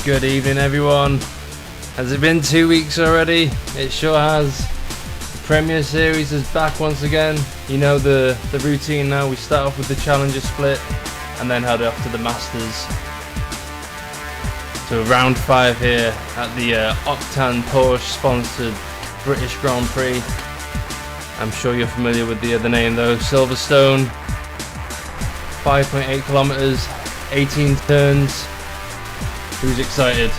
Good evening, everyone. Has it been 2 weeks already? It sure has. The Premier Series is back once again. You know the routine now. We start off with the Challenger split and then head off to the Masters. So round 5 here at the Octane Porsche sponsored British Grand Prix. I'm sure you're familiar with the other name though. Silverstone. 5.8 kilometers, 18 turns. Who's excited?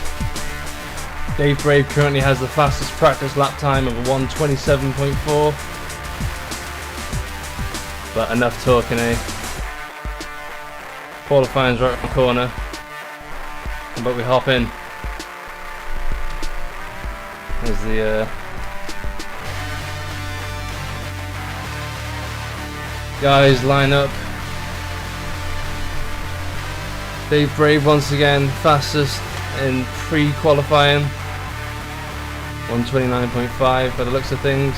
Dave Brave currently has the fastest practice lap time of 1:27.4. But enough talking, eh? Qualifying's right around the corner. But we hop in. There's the guys line up. Dave Brave once again fastest in pre-qualifying, 1:29.5 by the looks of things.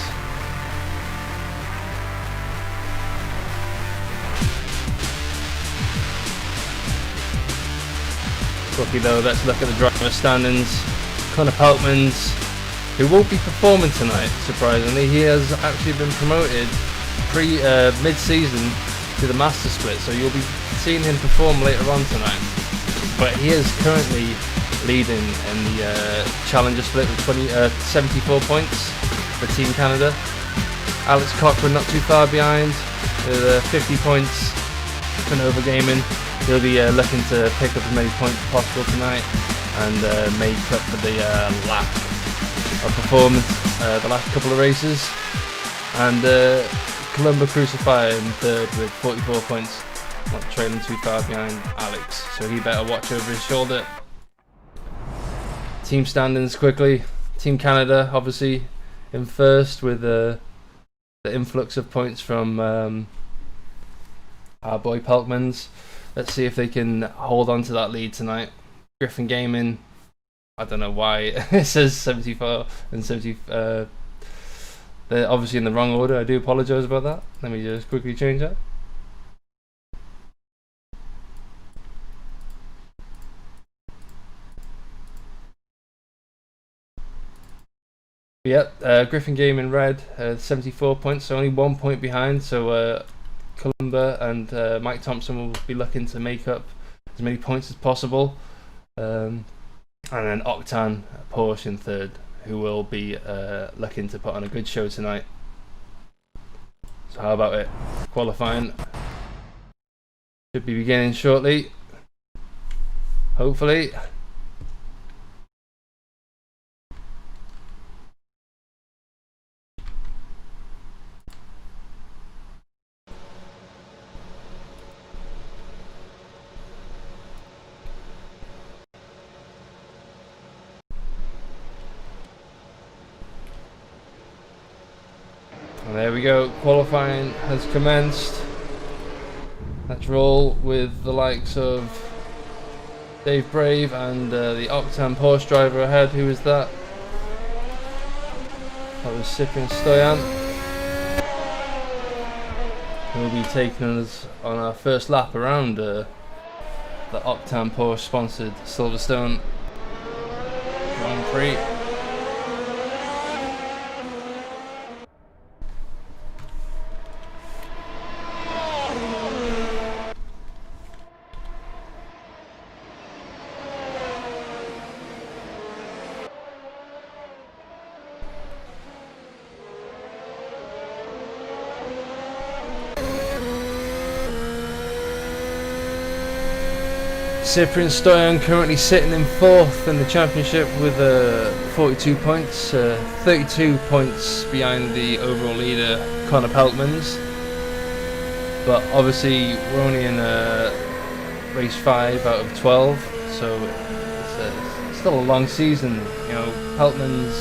Quickly though, let's look at the driver standings. Connor Peltmans, who won't be performing tonight, surprisingly. He has actually been promoted mid-season to the Master Split, so you'll be seeing him perform later on tonight. But he is currently leading in the Challenger Split with 74 points for Team Canada. Alex Cochran not too far behind with 50 points for Nova Gaming. He'll be looking to pick up as many points as possible tonight and make up for the lack of performance the last couple of races. And Columba Crucifier in third with 44 points, not trailing too far behind Alex, so he better watch over his shoulder. Team standings quickly. Team Canada obviously in first with the influx of points from our boy Peltmans. Let's see if they can hold on to that lead tonight. Griffin Gaming, I don't know why it says 74 and 70. They're obviously in the wrong order. I do apologise about that. Let me just quickly change that. Yep, Griffin Game in red, 74 points, so only 1 point behind. So Columba and Mike Thompson will be looking to make up as many points as possible. And then Octane Porsche in third, who will be looking to put on a good show tonight. So how about it? Qualifying should be beginning shortly, hopefully. There we go, qualifying has commenced. Let's roll with the likes of Dave Brave and the Octane Porsche driver ahead. Who is that? That was Cyprian Stoyan. He'll be taking us on our first lap around the Octane Porsche sponsored Silverstone Grand Prix. Cyprian Stoyan currently sitting in fourth in the championship with 42 points, 32 points behind the overall leader Connor Peltmans. But obviously we're only in race 5 out of 12, so it's still a long season. You know, Peltmans.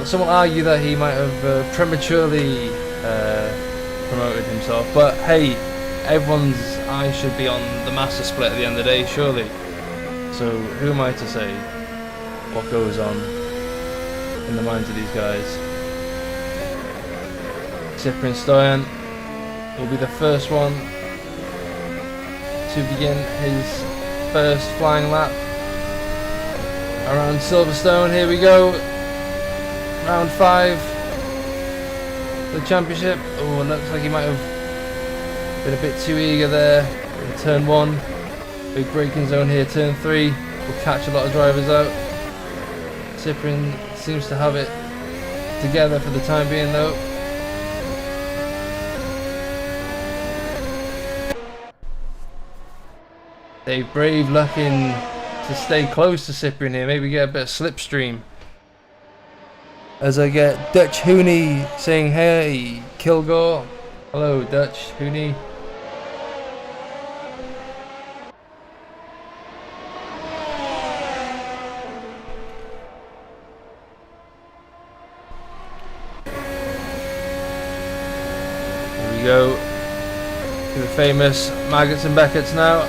Some will argue that he might have prematurely promoted himself, but hey, everyone's eye should be on the Master Split at the end of the day, surely. So who am I to say what goes on in the minds of these guys? Cyprian Stoyan will be the first one to begin his first flying lap around Silverstone. Here we go. Round 5. The championship. Oh, it looks like he might have been a bit too eager there. In turn 1. Big braking zone here. Turn 3. Will catch a lot of drivers out. Cyprian seems to have it together for the time being though. Dave Brave looking to stay close to Cyprian here, maybe get a bit of slipstream. As I get Dutch Hooney saying, hey, Kilgore. Hello, Dutch Hooney. Here we go. To the famous Maggots and Beckett's now.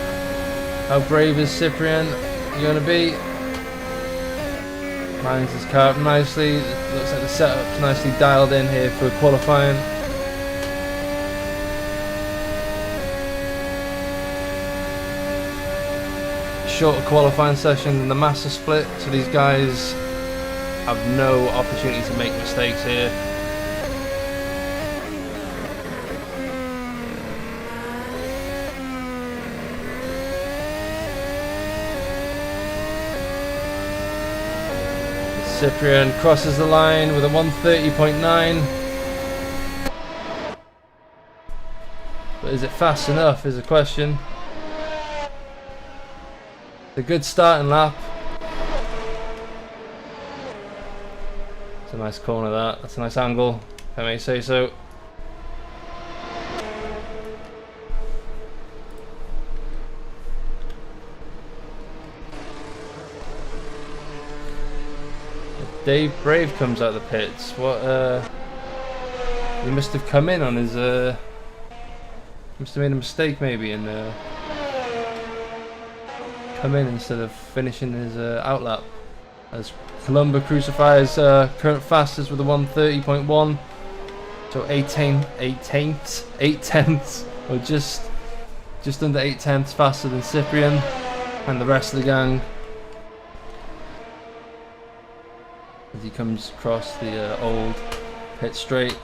How brave is Cyprian going to be? Lines his car up nicely. Looks like the setup's nicely dialed in here for qualifying. Shorter qualifying session than the master split, so these guys have no opportunity to make mistakes here. Cyprian crosses the line with a 130.9. But is it fast enough is a question. It's a good starting lap. It's a nice corner that. That's a nice angle, if I may say so. Dave Brave comes out of the pits. What? He must have come in on his. Must have made a mistake maybe and come in instead of finishing his outlap. As Columba crucifies current fastest with a 130.1, so 8 tenths, or just under 8 tenths faster than Cyprian and the rest of the gang. As he comes across the old pit straight.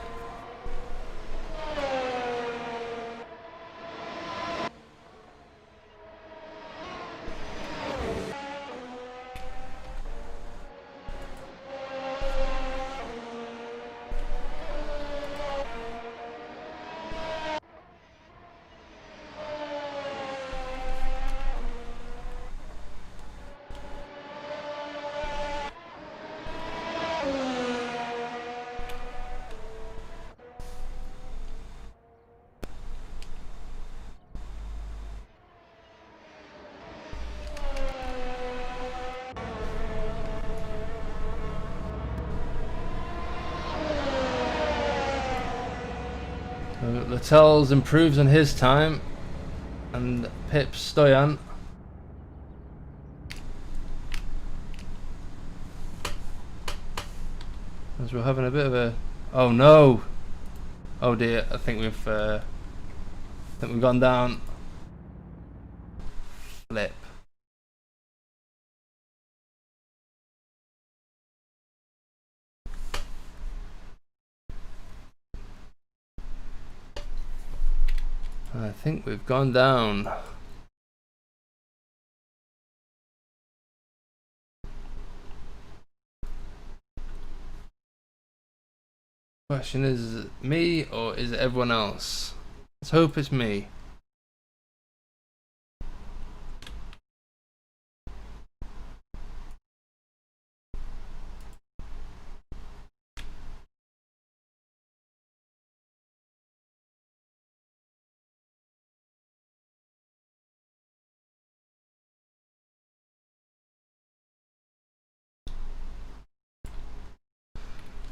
Lattel's improves on his time, and Pip's Stoyan. As we're having a bit of a, oh no, oh dear, I think we've gone down. Flip. I think we've gone down. Question is it me or is it everyone else? Let's hope it's me.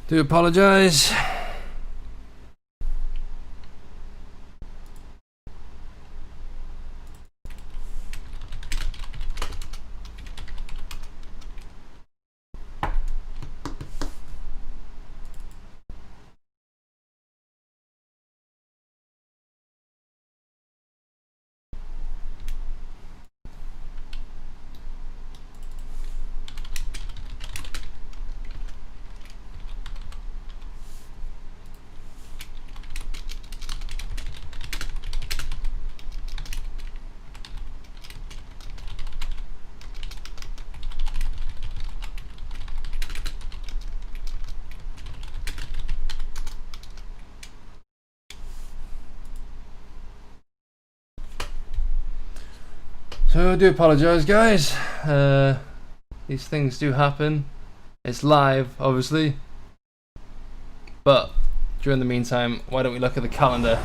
Do apologise. So I do apologise, guys. These things do happen. It's live, obviously. But during the meantime, why don't we look at the calendar?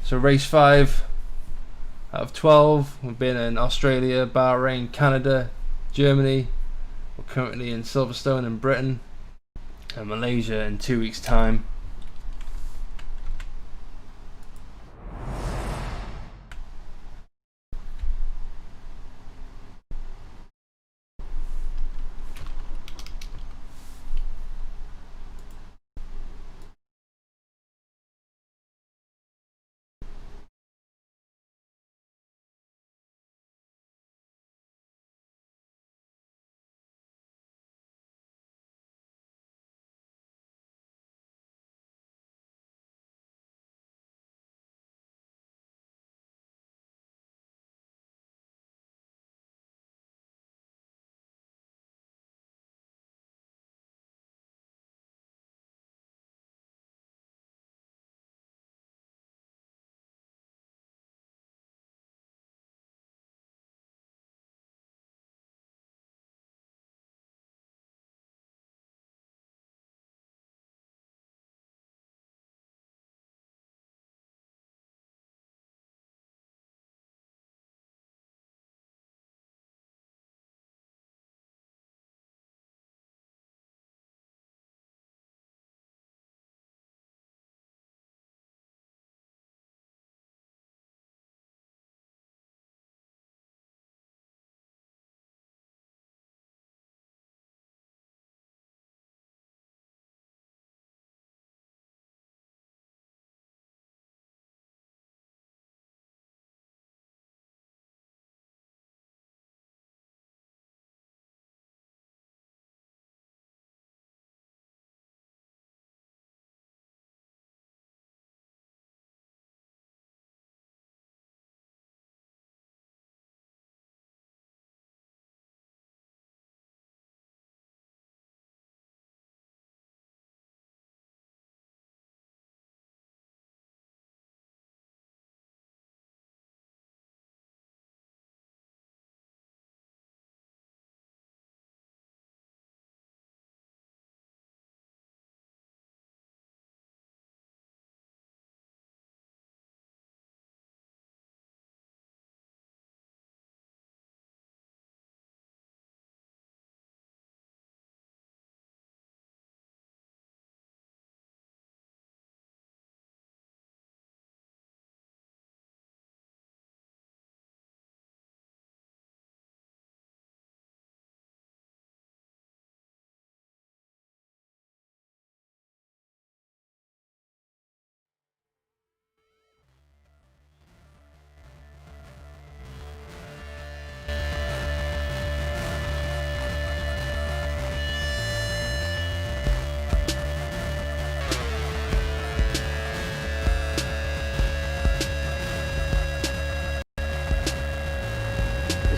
So race 5 out of 12. We've been in Australia, Bahrain, Canada, Germany. We're currently in Silverstone in Britain, and Malaysia in 2 weeks' time.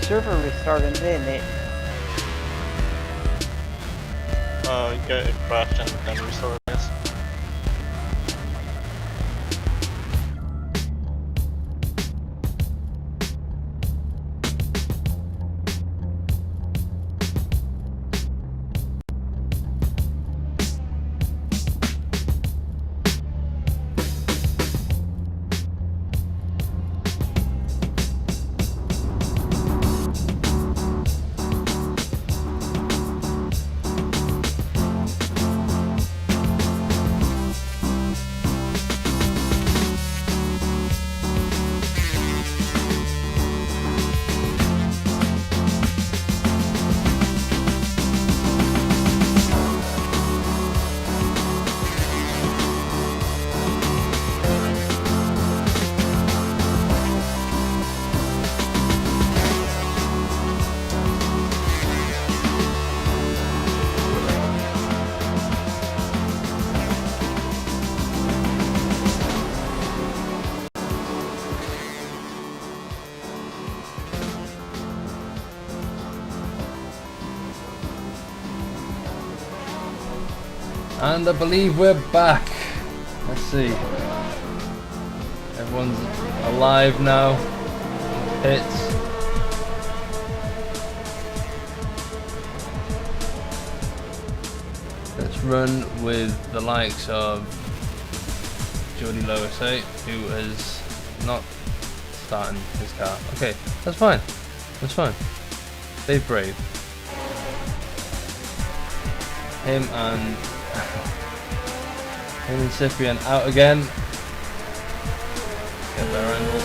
Server restarted, didn't it? Yeah, it crashed and then restarted. And I believe we're back. Let's see. Everyone's alive now. Hits. run with the likes of Jordy Lewis, who is not starting his car. Okay, that's fine. That's fine. Dave Brave. Him and Cyprian out again. Get a better angle.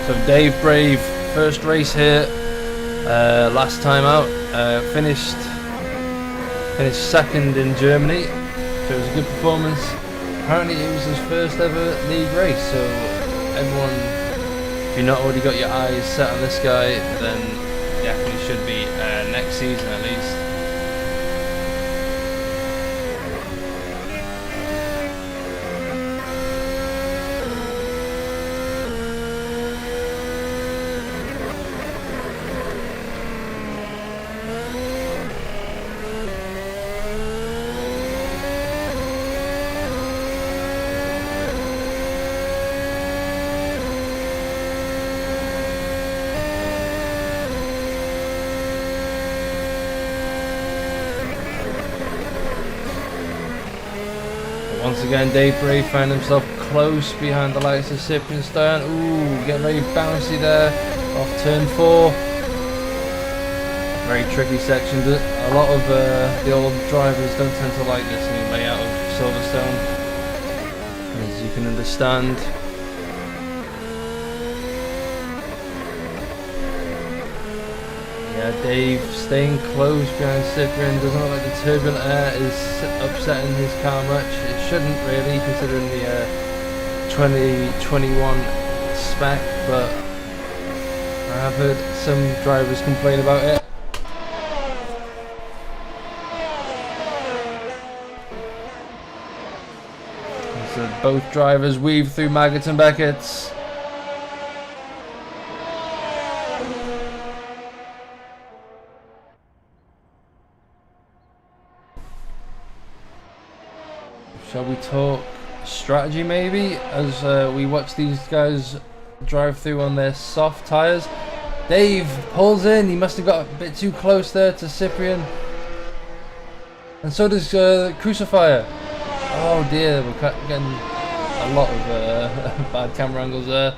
So Dave Brave, first race here, last time out, finished second in Germany, so it was a good performance. Apparently it was his first ever league race, so everyone, if you've not already got your eyes set on this guy, then definitely should be next season at least. Once again, Dave Brave found himself close behind the likes of Silverstone. Ooh, getting very bouncy there off turn 4. Very tricky section. A lot of the old drivers don't tend to like this new layout of Silverstone, as you can understand. Yeah, Dave staying close behind Cyprian. Doesn't look like the turbulent air is upsetting his car much. It shouldn't really, considering the 2021 spec, but I have heard some drivers complain about it. So both drivers weave through Maggots and Beckett's. Shall we talk strategy maybe, as we watch these guys drive through on their soft tyres? Dave pulls in, he must have got a bit too close there to Cyprian. And so does Crucifier. Oh dear, we're getting a lot of bad camera angles there.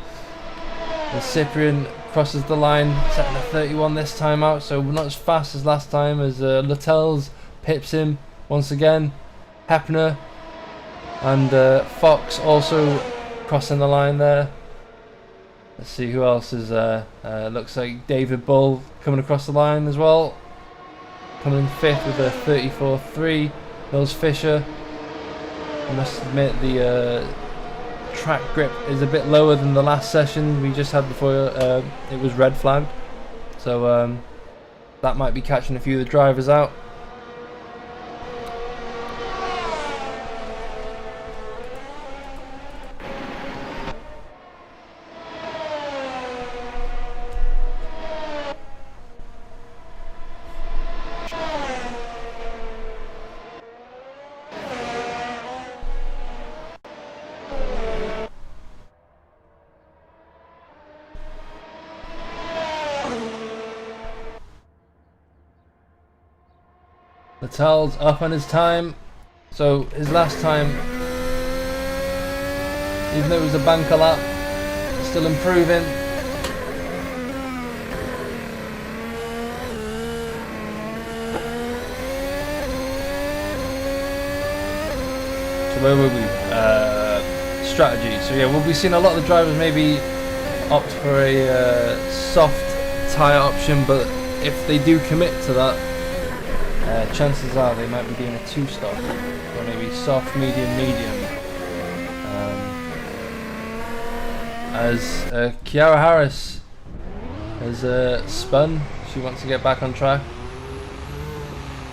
And Cyprian crosses the line, setting a 31 this time out, so not as fast as last time, as Littell's pips him once again. Hepner and Fox also crossing the line there. Let's see who else is looks like David Bull coming across the line as well. Coming in 5th with a 34.3. Mills Fisher. I must admit the track grip is a bit lower than the last session we just had before it was red flagged. So that might be catching a few of the drivers out. Littell's up on his time, so his last time, even though it was a banker lap, still improving. So where were we? Strategy. So yeah, we'll be seeing a lot of the drivers maybe opt for a soft tyre option, but if they do commit to that, chances are they might be doing a 2-stop, or maybe soft, medium, medium. As Kiara Harris has spun, she wants to get back on track.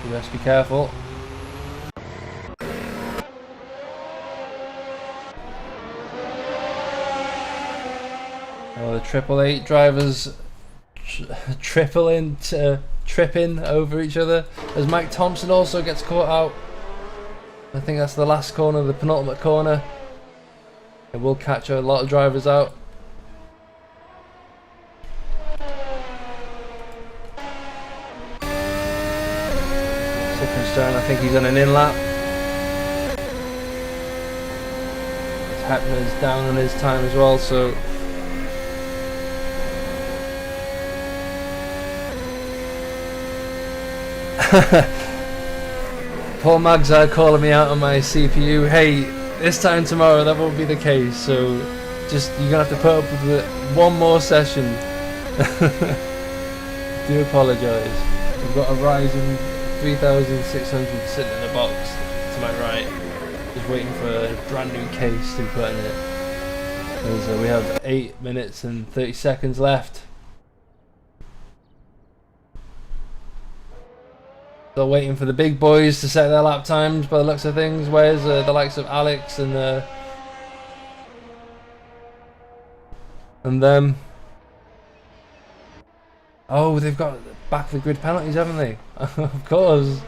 You must be careful. Oh, the 888 drivers tripping over each other, as Mike Thompson also gets caught out. I think that's the last corner, the penultimate corner. It will catch a lot of drivers out. Silverstone, I think he's on an in-lap. Hepner's down on his time as well, so Paul Magside calling me out on my CPU. Hey, this time tomorrow that won't be the case, so just you're gonna have to put up with it one more session. Do apologise. We've got a Ryzen 3600 sitting in a box to my right, just waiting for a brand new case to put in it. We have 8 minutes and 30 seconds left. Still waiting for the big boys to set their lap times by the looks of things. Where's the likes of Alex and them? Oh, they've got back the grid penalties, haven't they? Of course.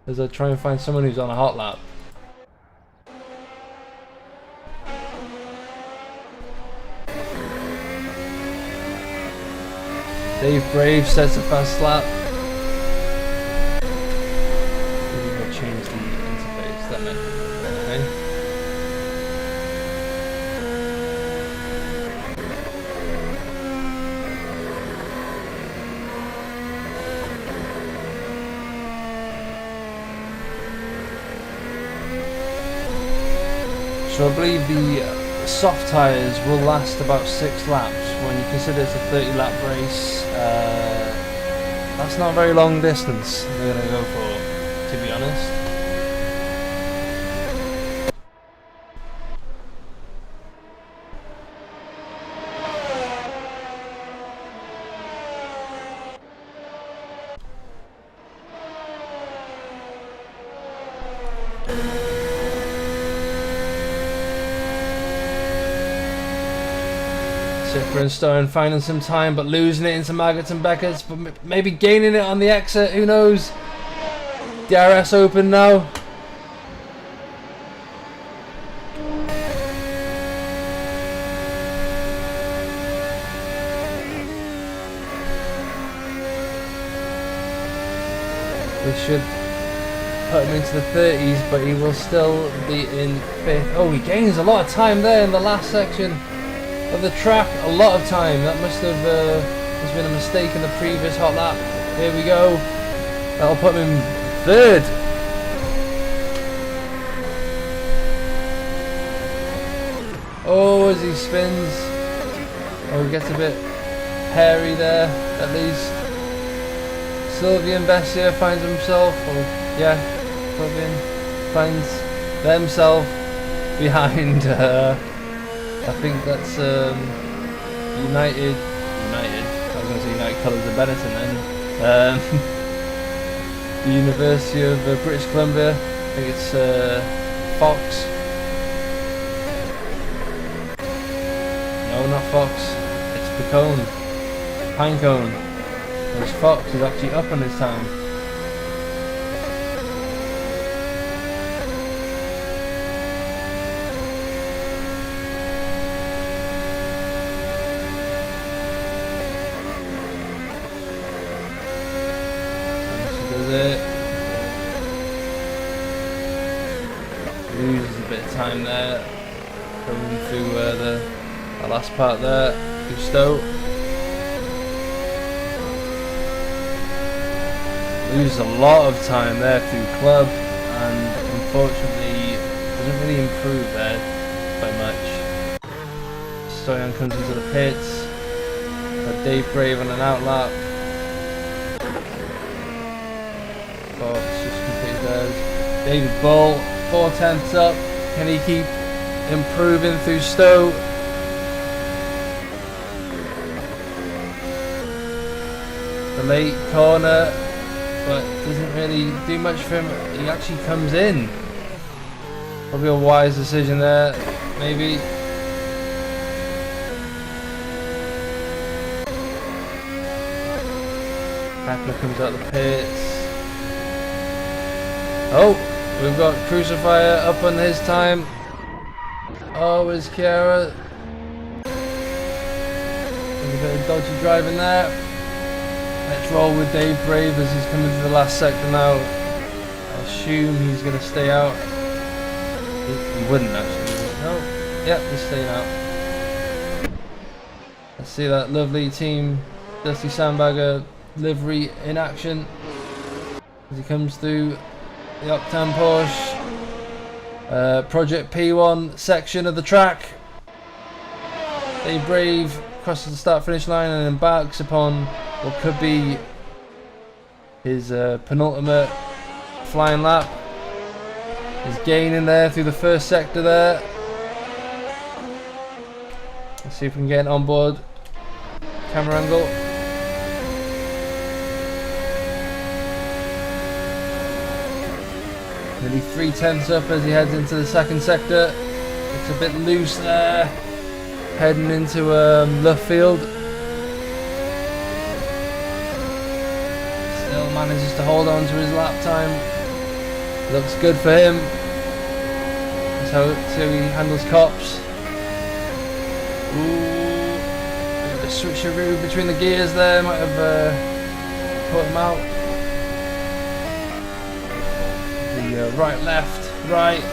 As I try and find someone who's on a hot lap. Dave Brave sets a fast lap. We'll change the interface, that might be okay. So I believe the soft tyres will last about 6 laps. When you consider it's a 30 lap race, that's not a very long distance they're going to go for, to be honest. Silverstone finding some time but losing it into Maggots and Beckett's, but maybe gaining it on the exit, who knows. DRS open now. This should put him into the 30s, but he will still be in 5th. Oh, he gains a lot of time there in the last section of the track, a lot of time. That must have been a mistake in the previous hot lap. Here we go. That'll put him in 3rd. Oh, as he spins. Oh, he gets a bit hairy there, at least. Sylvian Bessier finds himself, Sylvian finds themselves behind I think that's United. I was going to say United Colours of Benetton then. The University of British Columbia. I think it's Fox. No, not Fox. It's Picone. Pinecone. Whereas Fox is actually up on his time. Loses a bit of time there, going through the last part there, Gusto. Loses a lot of time there through Club, and unfortunately doesn't really improve there by much. Stoyan comes into the pits, but Dave Brave on an outlap. Fox just completed theirs. David Bull, 4/10 up. Can he keep improving through Stowe? The late corner, but doesn't really do much for him. He actually comes in. Probably a wise decision there, maybe. Hepner comes out the pits. Oh, We've got Crucifier up on his time. Oh, is Kiara? There's a bit of dodgy driving there. Let's roll with Dave Brave as he's coming to the last sector now. I assume he's going to stay out. He wouldn't actually. No. Yep, he's staying out. Let's see that lovely Team Dusty Sandbagger livery in action as he comes through the Uptown Porsche Project P1 section of the track. Dave Brave crosses the start finish line and embarks upon what could be his penultimate flying lap. He's gaining there through the first sector there. Let's see if we can get on board camera angle. Nearly 3/10 up as he heads into the second sector. It's a bit loose there, heading into left field. Still manages to hold on to his lap time. Looks good for him. That's how he handles cops. Ooh, the switcheroo between the gears there might have put him out. The right, left, right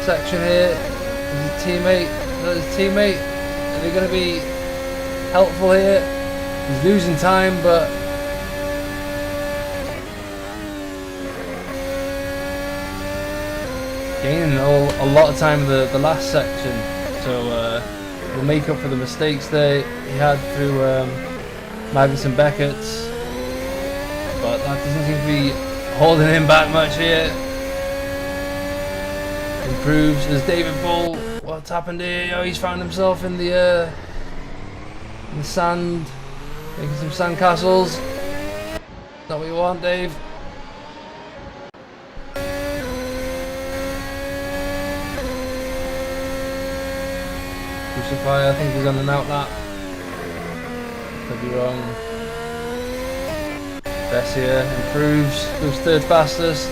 section here. There's his teammate. There's his teammate. Are they going to be helpful here? He's losing time, but gaining a lot of time in the last section. So we'll make up for the mistakes there he had through Magnussen Beckett's. But that doesn't seem to be holding him back much here. Improves as David Bull. What's happened here? Oh, he's found himself in the sand, making some sand castles. Is that what you want, Dave? Crucifier, I think he's on an out lap. Could be wrong. Bessia improves, goes third fastest.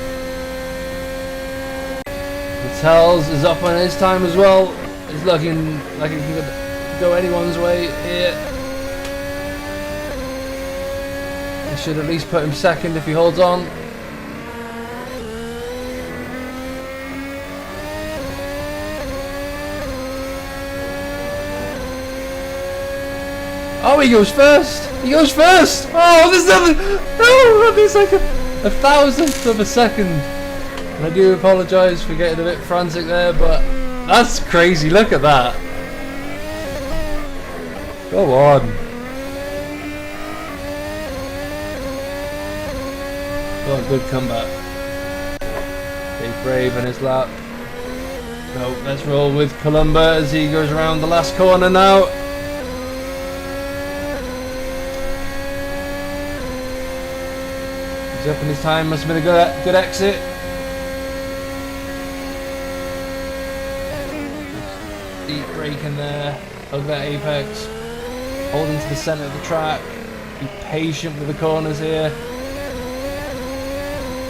Tells is up on his time as well. He's looking like he can go anyone's way here. He should at least put him second if he holds on. Oh, he goes first! He goes first! Oh, there's nothing! No! There's like a thousandth of a second. And I do apologise for getting a bit frantic there, but that's crazy. Look at that. Go on. What a good comeback. Dave Brave in his lap. So let's roll with Columba as he goes around the last corner now. He's up in his time, must have been a good exit. Deep brake in there, hug that apex, hold into the centre of the track, be patient with the corners here.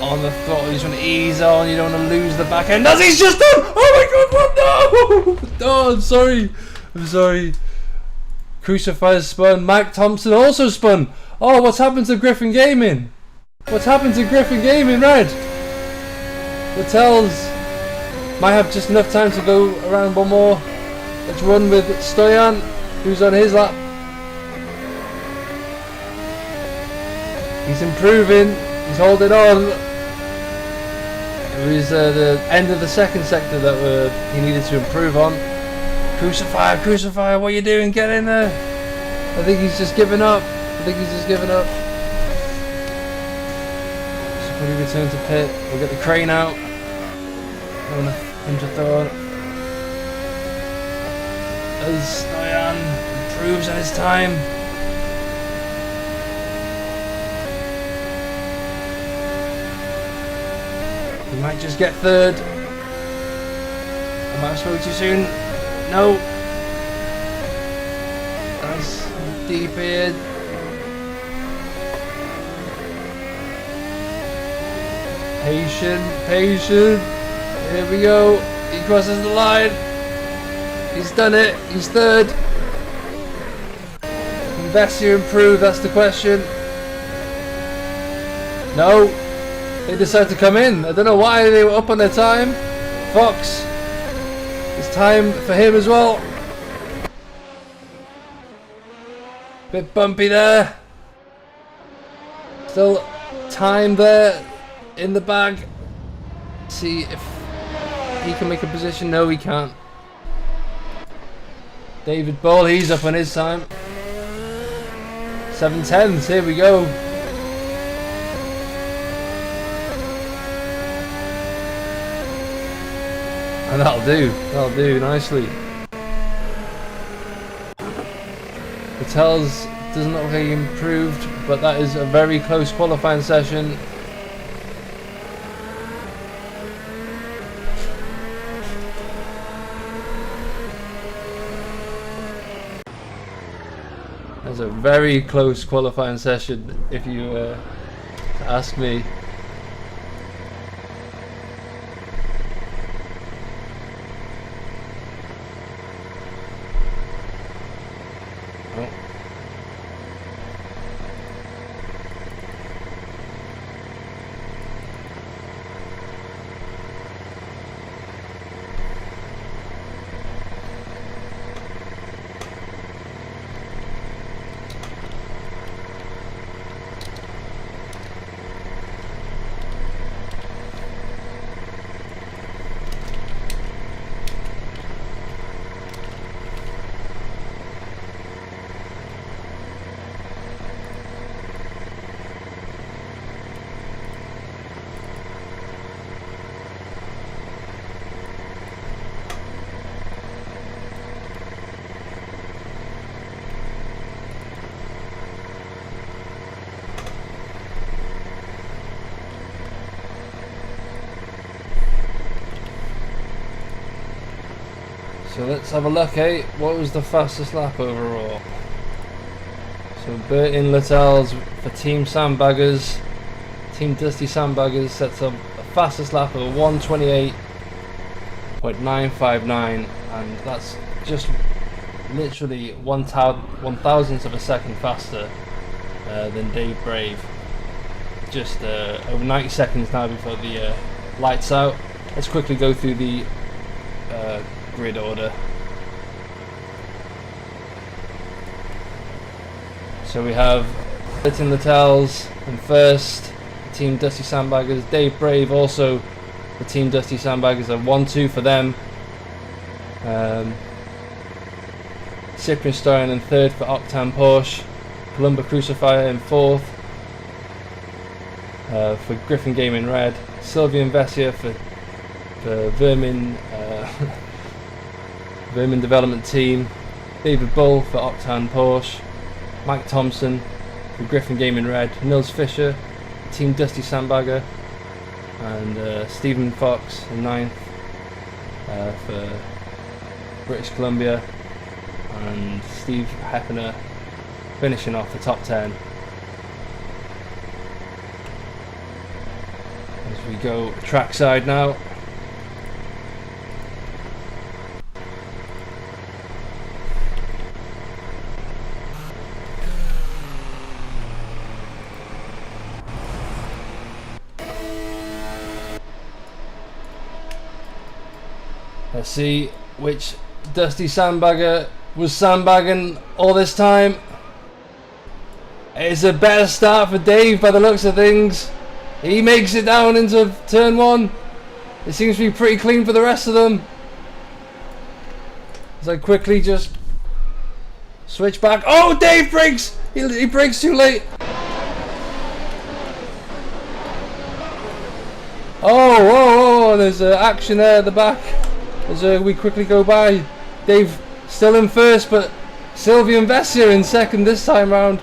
On the throttle, you just want to ease on, you don't want to lose the back end, as he's just done! Oh my god, what? No! Oh, I'm sorry. Crucifier spun, Mike Thompson also spun. Oh, what's happened to Griffin Gaming? What's happened to Griffin Gaming, Red? The tells might have just enough time to go around one more. Let's run with Stoyan, who's on his lap. He's improving, he's holding on. It was the end of the second sector that he needed to improve on. Crucifier, what are you doing? Get in there. I think he's just given up. Should probably return to pit. We'll get the crane out. Don't want to hinge a thought. As Stoyan improves on his time. He might just get third. I might have spoken too soon. No. Nice. Deep here. Patient, patient. Here we go. He crosses the line. He's done it. He's third. Can Vessia improve? That's the question. No. They decided to come in. I don't know why they were up on their time. Fox. It's time for him as well. Bit bumpy there. Still time there in the bag. See if he can make a position. No, he can't. David Ball, he's up on his time. 7:10s, here we go. And that'll do nicely. Patel's doesn't look like he improved, but that is a very close qualifying session. That's a very close qualifying session, if you ask me. Oh. So let's have a look, what was the fastest lap overall? So Burton Littell's for Team Sandbaggers, Team Dusty Sandbaggers sets up the fastest lap of 128.959, and that's just literally 1,000th of a second faster than Dave Brave. Just over 90 seconds now before the lights out. Let's quickly go through the grid order. So we have Burton Littell's in first, Team Dusty Sandbaggers. Dave Brave also the Team Dusty Sandbaggers, are 1-2 for them. Cyprian Stoyan in third for Octane Porsche. Columba Crucifier in fourth for Griffin Gaming Red. Sylvian Vessia for Vermin Vermin Development Team. David Bull for Octane Porsche. Mike Thompson for Griffin Gaming Red. Nils Fisher, Team Dusty Sandbagger, and Stephen Fox in ninth for British Columbia, and Steve Heppener finishing off the top 10. As we go trackside now. Let's see which Dusty Sandbagger was sandbagging all this time. It's a better start for Dave by the looks of things. He makes it down into turn one. It seems to be pretty clean for the rest of them. As I quickly just switch back. Oh, Dave brakes! He brakes too late. Oh, whoa, whoa, there's action there at the back. As we quickly go by. Dave still in first, but Sylvian Vessia in second this time round.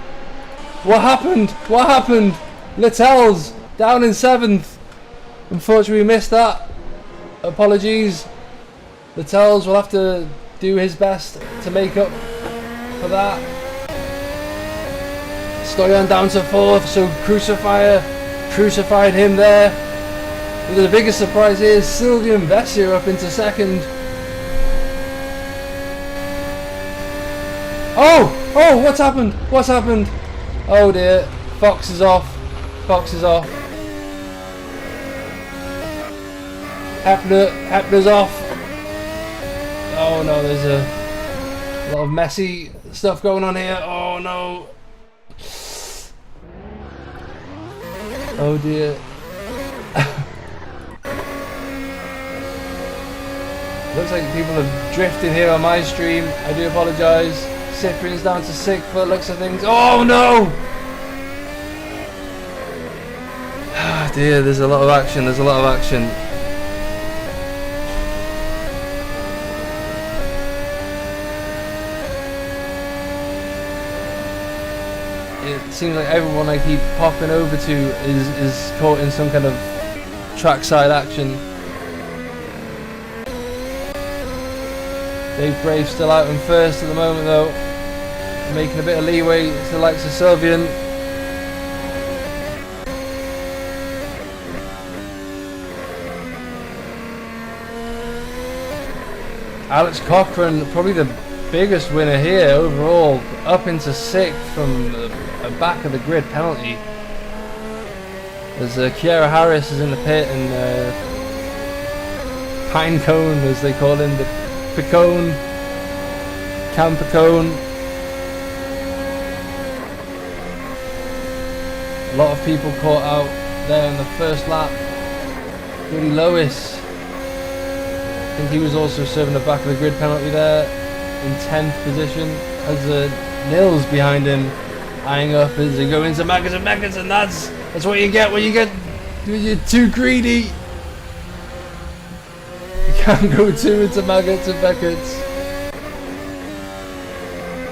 What happened? What happened? Littell's down in seventh. Unfortunately, we missed that. Apologies. Littell's will have to do his best to make up for that. Stoyan down to fourth, so Crucified him there. But the biggest surprise is Sylvian Vessia up into second. Oh! Oh, what's happened? What's happened? Oh dear. Fox is off. Fox is off. Hepner's off. Oh no, there's a lot of messy stuff going on here. Oh no. Oh dear. Looks like people have drifted here on my stream. I do apologise. Cyprian's down to 6th for the looks of things. Oh no! Ah dear, there's a lot of action, there's a lot of action. It seems like everyone I keep popping over to is caught in some kind of trackside action. Dave Brave still out in first at the moment though, making a bit of leeway to the likes of Sylvian. Alex Cochran, probably the biggest winner here overall, up into 6th from the back of the grid penalty. As Kiara Harris is in the pit and Pinecone, as they call him, the Picone, Cam Picone. A lot of people caught out there in the first lap. Jody Lois, I think he was also serving the back of the grid penalty there in 10th position. As Nils behind him, eyeing up as they go into Maggots, and that's what you get when you're too greedy. Can't go too into Maggots and Beckett's.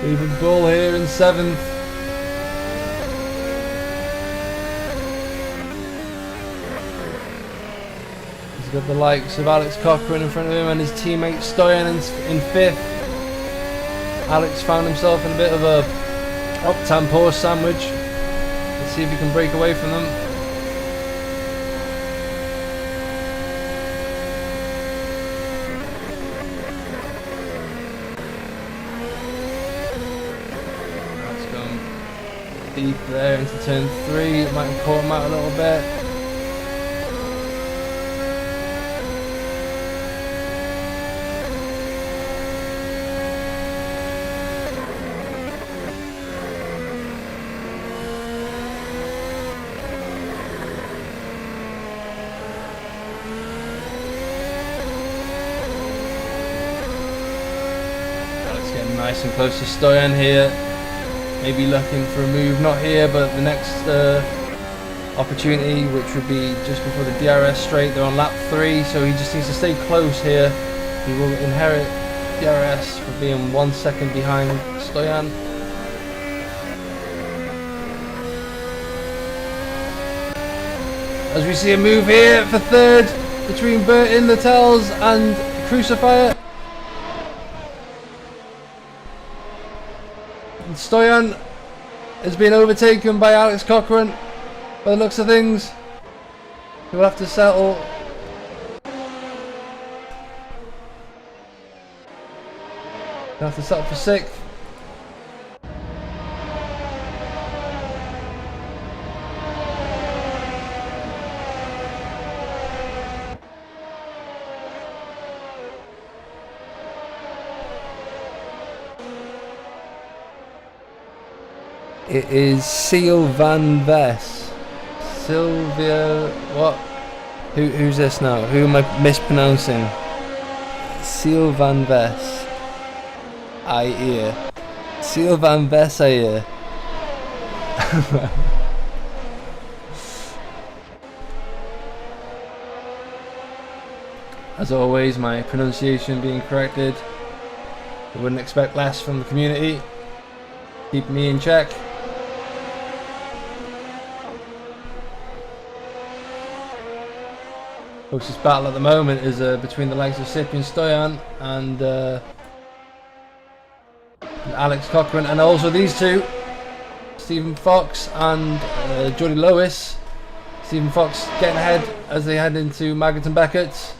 Even Bull here in 7th. He's got the likes of Alex Cochran in front of him and his teammate Stoyan in 5th. Alex found himself in a bit of a up-tempo horse sandwich. Let's see if he can break away from them. Deep there into turn 3, might have caught him out a little bit. Alex getting nice and close to Stoyan here. Maybe looking for a move, not here, but the next opportunity, which would be just before the DRS straight. They're on lap 3, so he just needs to stay close here. He will inherit DRS for being 1 second behind Stoyan. As we see a move here for 3rd between Burton, Latels and Crucifier. Stoyan has been overtaken by Alex Cochran by the looks of things. He will have to settle. He'll have to settle for 6th. It is Seal Van Vess. Sylvia, what? Who's this now? Who am I mispronouncing? Seal Van Vess. I hear. Seal Van Vess, I hear. As always, my pronunciation being corrected. I wouldn't expect less from the community. Keep me in check. Closest battle at the moment is between the likes of Cyprian Stoyan and Alex Cochran, and also these two, Stephen Fox and Jody Lois. Stephen Fox getting ahead as they head into Maggot and Beckett.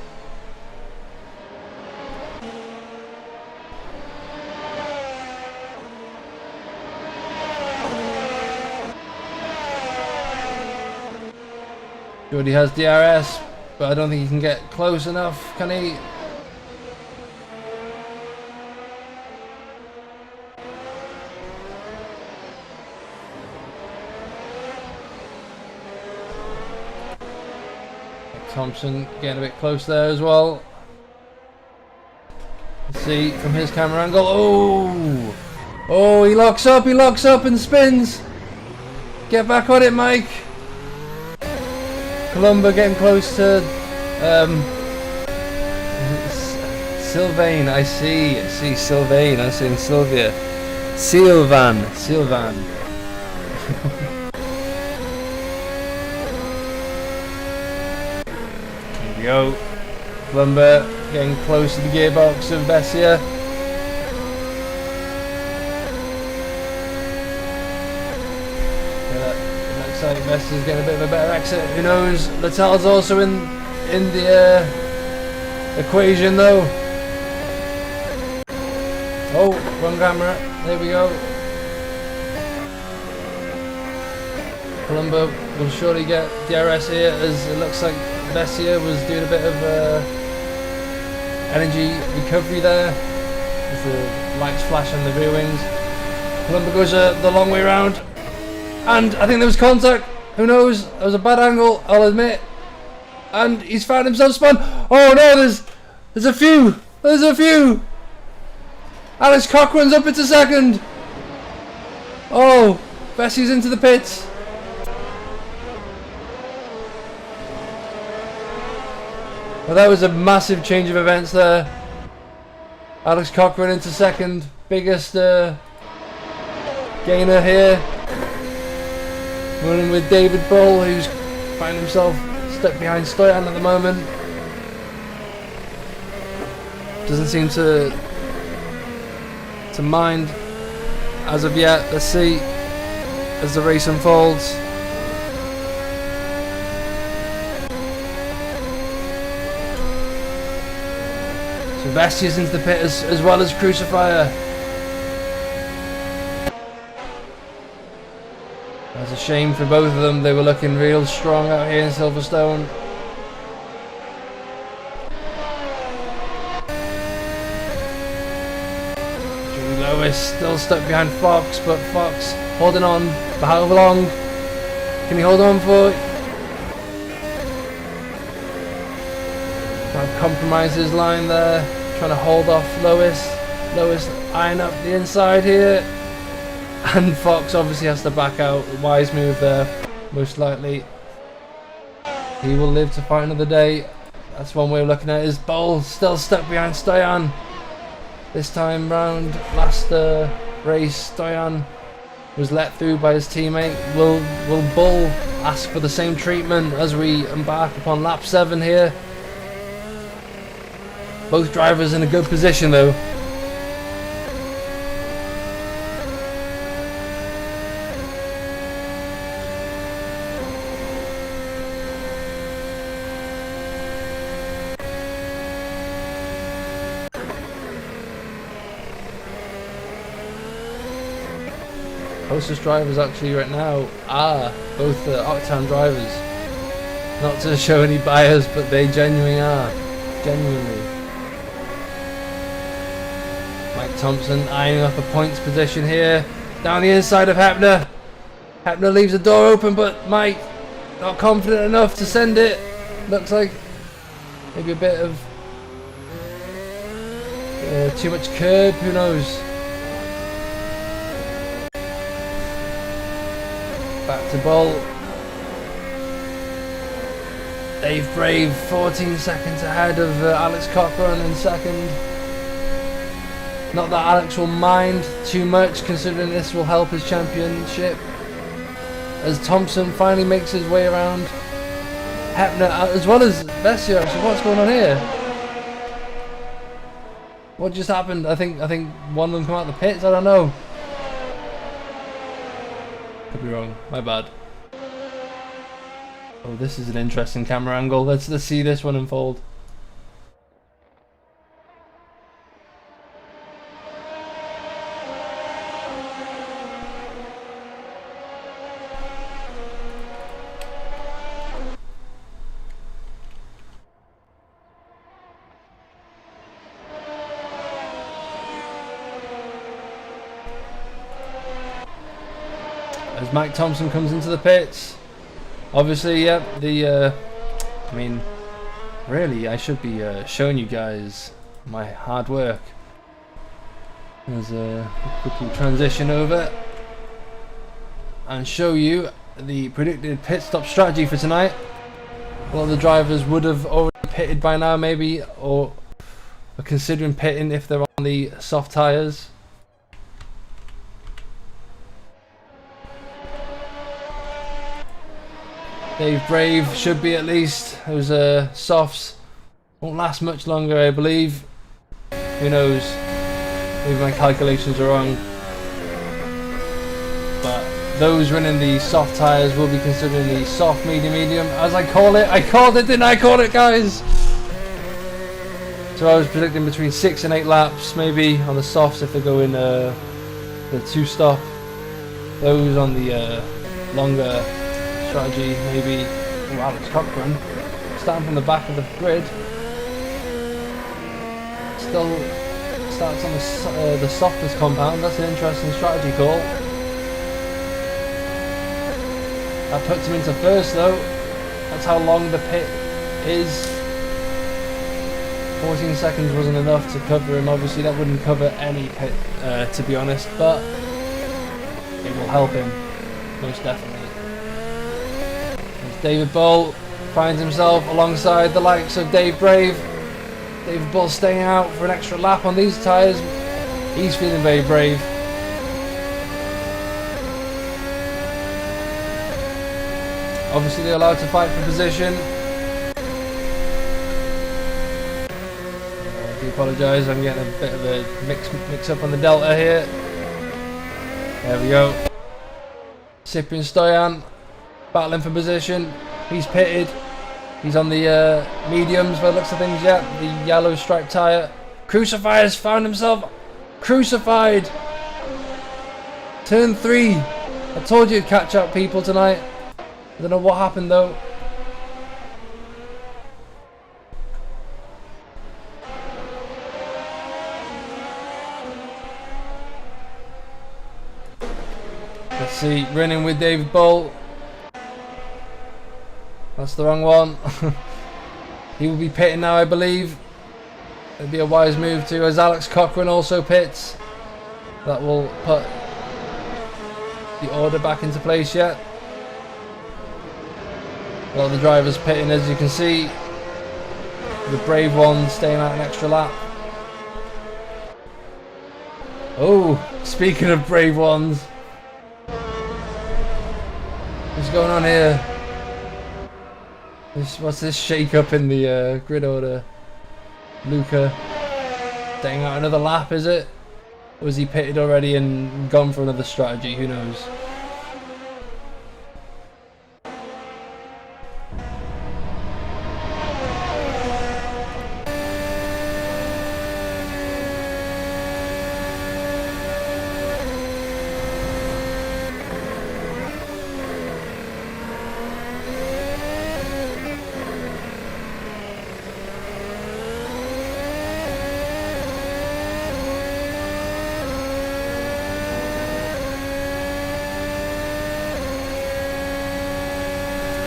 Jordy has DRS, but I don't think he can get close enough, can he? Thompson getting a bit close there as well. Let's see from his camera angle. Oh! Oh, he locks up and spins. Get back on it, Mike. Columba getting close to Sylvain. I see Sylvain. I'm saying Sylvia. Sylvan. Here we go. Columba getting close to the gearbox of Bessia. Looks like Bessia's getting a bit of a better exit. Who knows? Littell's also in the equation though. Oh, wrong camera. There we go. Columba will surely get DRS here, as it looks like Bessia was doing a bit of energy recovery there, with the lights flash on the rear wings. Columba goes the long way around, and I think there was contact. Who knows? That was a bad angle, I'll admit. And he's found himself spun. Oh no, there's a few. There's a few. Alex Cochrane's up into second. Oh, Bessie's into the pits. Well, that was a massive change of events there. Alex Cochrane into second, biggest gainer here. Running with David Bull, who's finding himself stuck behind Stoyan at the moment. Doesn't seem to mind as of yet. Let's see as the race unfolds. So Bestia's into the pit as well as Crucifier. That's a shame for both of them. They were looking real strong out here in Silverstone. Lewis still stuck behind Fox, but Fox holding on for how long? Can he hold on for? Trying to compromise his line there, trying to hold off Lewis. Lewis eyeing up the inside here, and Fox obviously has to back out. Wise move there, most likely. He will live to fight another day. That's one way of looking at it. Is Bull still stuck behind Stoyan? This time round, last race, Stoyan was let through by his teammate. Will Bull ask for the same treatment as we embark upon lap 7 here? Both drivers in a good position though. Closest drivers actually right now are both Octane drivers. Not to show any bias, but they genuinely are. Genuinely. Mike Thompson eyeing up a points position here. Down the inside of Hepner. Hepner leaves the door open, but Mike not confident enough to send it. Looks like maybe a bit of too much curb, who knows. Back to Bull. Dave Brave 14 seconds ahead of Alex Cochrane in second. Not that Alex will mind too much, considering this will help his championship. As Thompson finally makes his way around Hepner, as well as Bessia. So what's going on here? What just happened? I think one of them come out the pits. I don't know. Could be wrong. My bad. Oh, this is an interesting camera angle. Let's see this one unfold. As Mike Thompson comes into the pits. Obviously, yeah, I mean, really, I should be showing you guys my hard work. As quickly transition over and show you the predicted pit stop strategy for tonight. A lot of the drivers would have already pitted by now, maybe, or are considering pitting if they're on the soft tyres. Dave Brave should be at least. Those softs won't last much longer, I believe. Who knows? Maybe my calculations are wrong. But those running the soft tyres will be considering the soft medium, as I call it. I called it, didn't I call it, guys? So I was predicting between 6 and 8 laps, maybe on the softs if they're going the 2-stop. Those on the longer strategy, maybe. Oh, Alex Cochran starting from the back of the grid. Still starts on the softest compound. That's an interesting strategy call. That puts him into first though. That's how long the pit is. 14 seconds wasn't enough to cover him. Obviously that wouldn't cover any pit, to be honest, but it will help him most definitely. David Bull finds himself alongside the likes of Dave Brave. David Bull staying out for an extra lap on these tyres. He's feeling very brave. Obviously they're allowed to fight for position. I do apologise, I'm getting a bit of a mix up on the delta here. There we go. Cyprian Stoyan battling for position. He's pitted. He's on the mediums by the looks of things, yeah. The yellow striped tyre. Crucify has found himself crucified. Turn 3. I told you to catch up people tonight. I don't know what happened though. Let's see, running with David Bull. That's the wrong one. He will be pitting now, I believe. It'd be a wise move too, as Alex Cochran also pits. That will put the order back into place yet. A lot of the drivers pitting, as you can see. The brave one staying out an extra lap. Oh, speaking of brave ones. What's going on here? What's this shake up in the grid order? Luca staying out another lap, is it? Or was he pitted already and gone for another strategy? Who knows?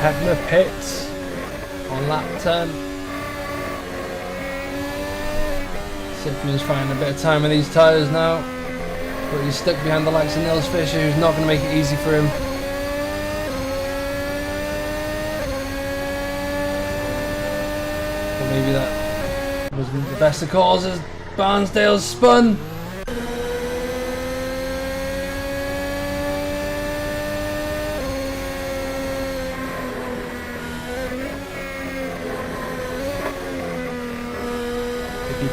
Heckler pits on lap 10. Cyprian's finding a bit of time in these tyres now, but he's stuck behind the likes of Nils Fischer, who's not going to make it easy for him. But maybe that wasn't the best of calls as Barnsdale's spun.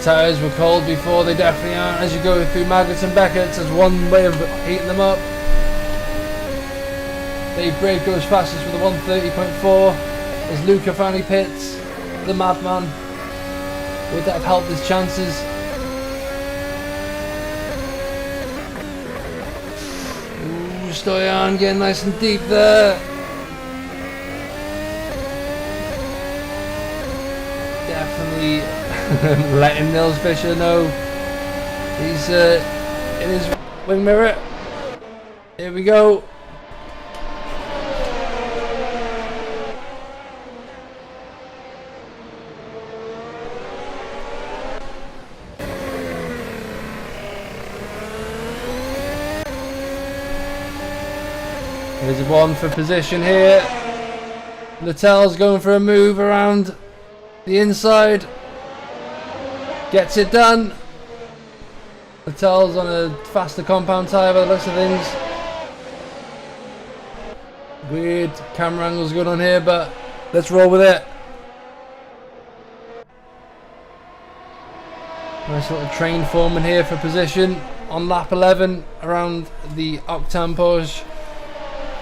Tyres were cold before, they definitely aren't as you go through Maggotts and Beckett's. There's one way of heating them up. Dave Brave goes fastest with a 1:30.4. as Luca finally pits, the madman. Would that have helped his chances? Ooh, Stoyan getting nice and deep there. Definitely letting Nils Fischer know he's in his wing mirror. Here we go. There's a one for position here. Littell's going for a move around the inside. Gets it done. Littell's on a faster compound tyre by the looks of things. Weird camera angles going on here, but let's roll with it. Nice little train forming here for position on lap 11 around the Octane Porsche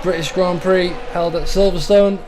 British Grand Prix held at Silverstone.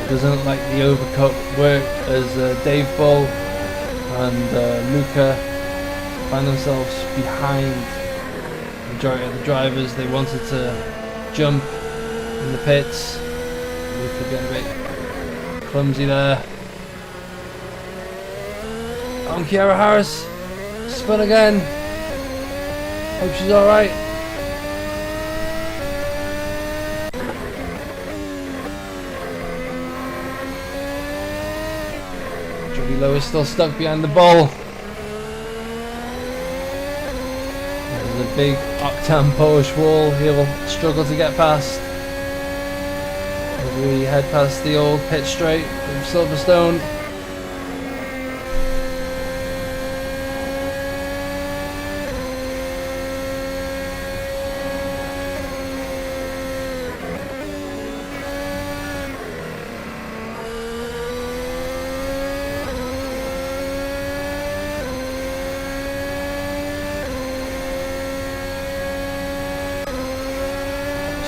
Doesn't look like the overcut work as Dave Bull and Luca find themselves behind the majority of the drivers. They wanted to jump in the pits. Luca getting a bit clumsy there. On Kiara Harris, spun again. Hope she's alright. Lowe is still stuck behind the ball. There's a big Octane Porsche wall he'll struggle to get past as we head past the old pit straight of Silverstone.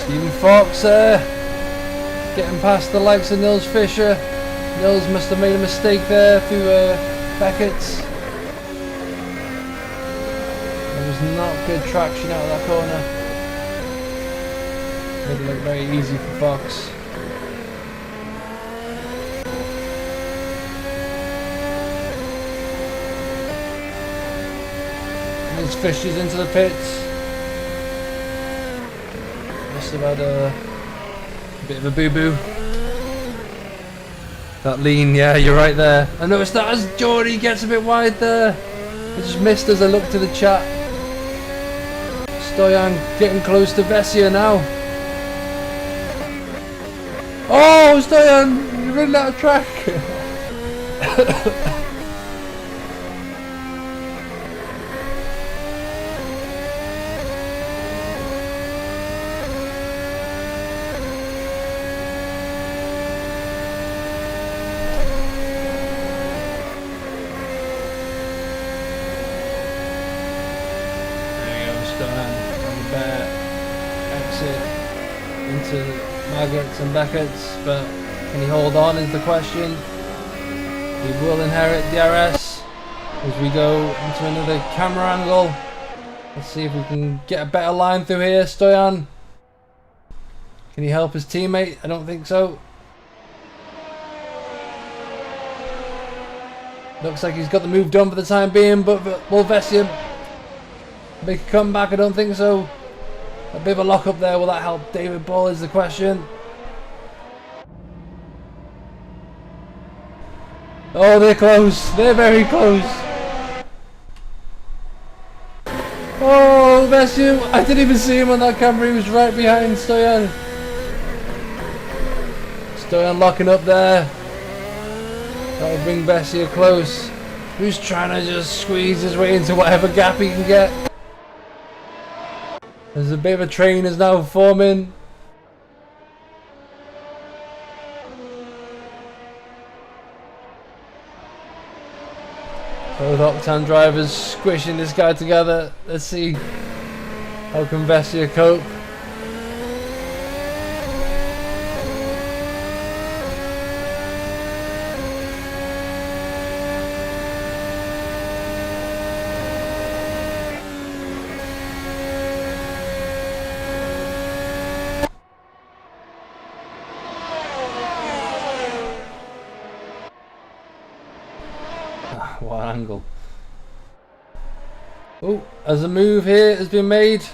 Stephen Fox getting past the likes of Nils Fischer. Nils must have made a mistake there through Beckett's. There was not good traction out of that corner. Made it look very easy for Fox. Nils Fischer's into the pits. Must have had a bit of a boo-boo. That lean, yeah, you're right there. I noticed that as Geordie gets a bit wide there. I just missed as I looked to the chat. Stoyan getting close to Vessia now. Oh, Stoyan, you're running out of track. Into Maggots and Beckett's, but can he hold on is the question. He will inherit DRS as we go into another camera angle. Let's see if we can get a better line through here. Stoyan, can he help his teammate? I don't think so. Looks like he's got the move done for the time being, but will Vessia make a comeback? I don't think so. A bit of a lock up there, will that help David Bull is the question. Oh, they're close. They're very close. Oh, Vessi, I didn't even see him on that camera. He was right behind Stoyan. Stoyan locking up there. That'll bring Vessi close. Who's trying to just squeeze his way into whatever gap he can get. There's a bit of a train is now forming. Both Octane drivers squishing this guy together. Let's see how can Vessia cope. What angle. Oh, as a move here has been made.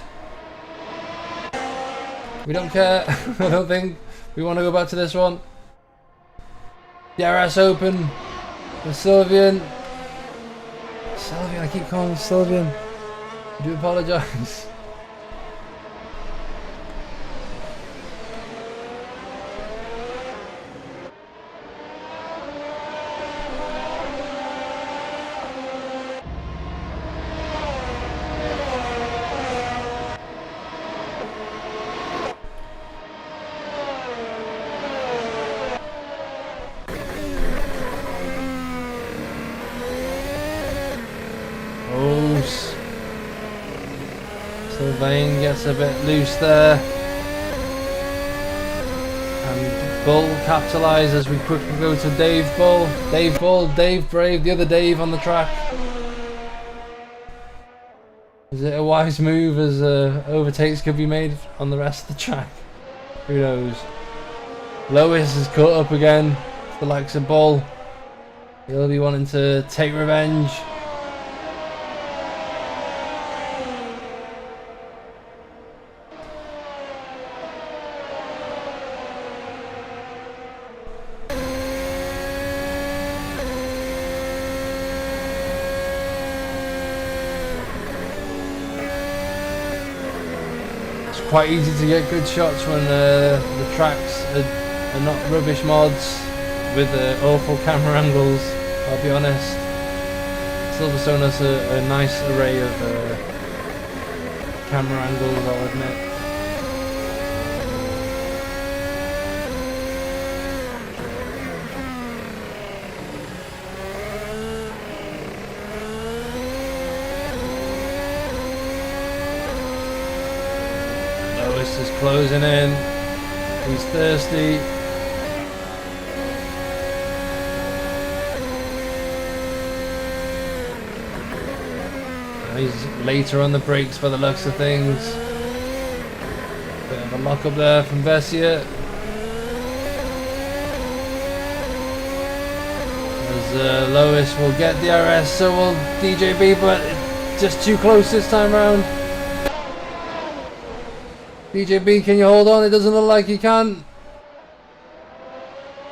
We don't care. I don't think we want to go back to this one. DRS open for Sylvian. Sylvian, I keep calling him Sylvian. I do apologise. Sylvain gets a bit loose there. And Bull capitalises as we quickly go to Dave Bull. Dave Bull, Dave Brave, the other Dave on the track. Is it a wise move as overtakes could be made on the rest of the track? Who knows? Lois is caught up again. The likes of Bull. He'll be wanting to take revenge. Quite easy to get good shots when the tracks are not rubbish mods with awful camera angles. I'll be honest. Silverstone has a nice array of camera angles, I'll admit. Is closing in. He's thirsty. He's later on the brakes by the looks of things. Bit of a lock up there from Vessia. As Lois will get the RS, so will DJB, but just too close this time round. DJB, can you hold on? It doesn't look like he can.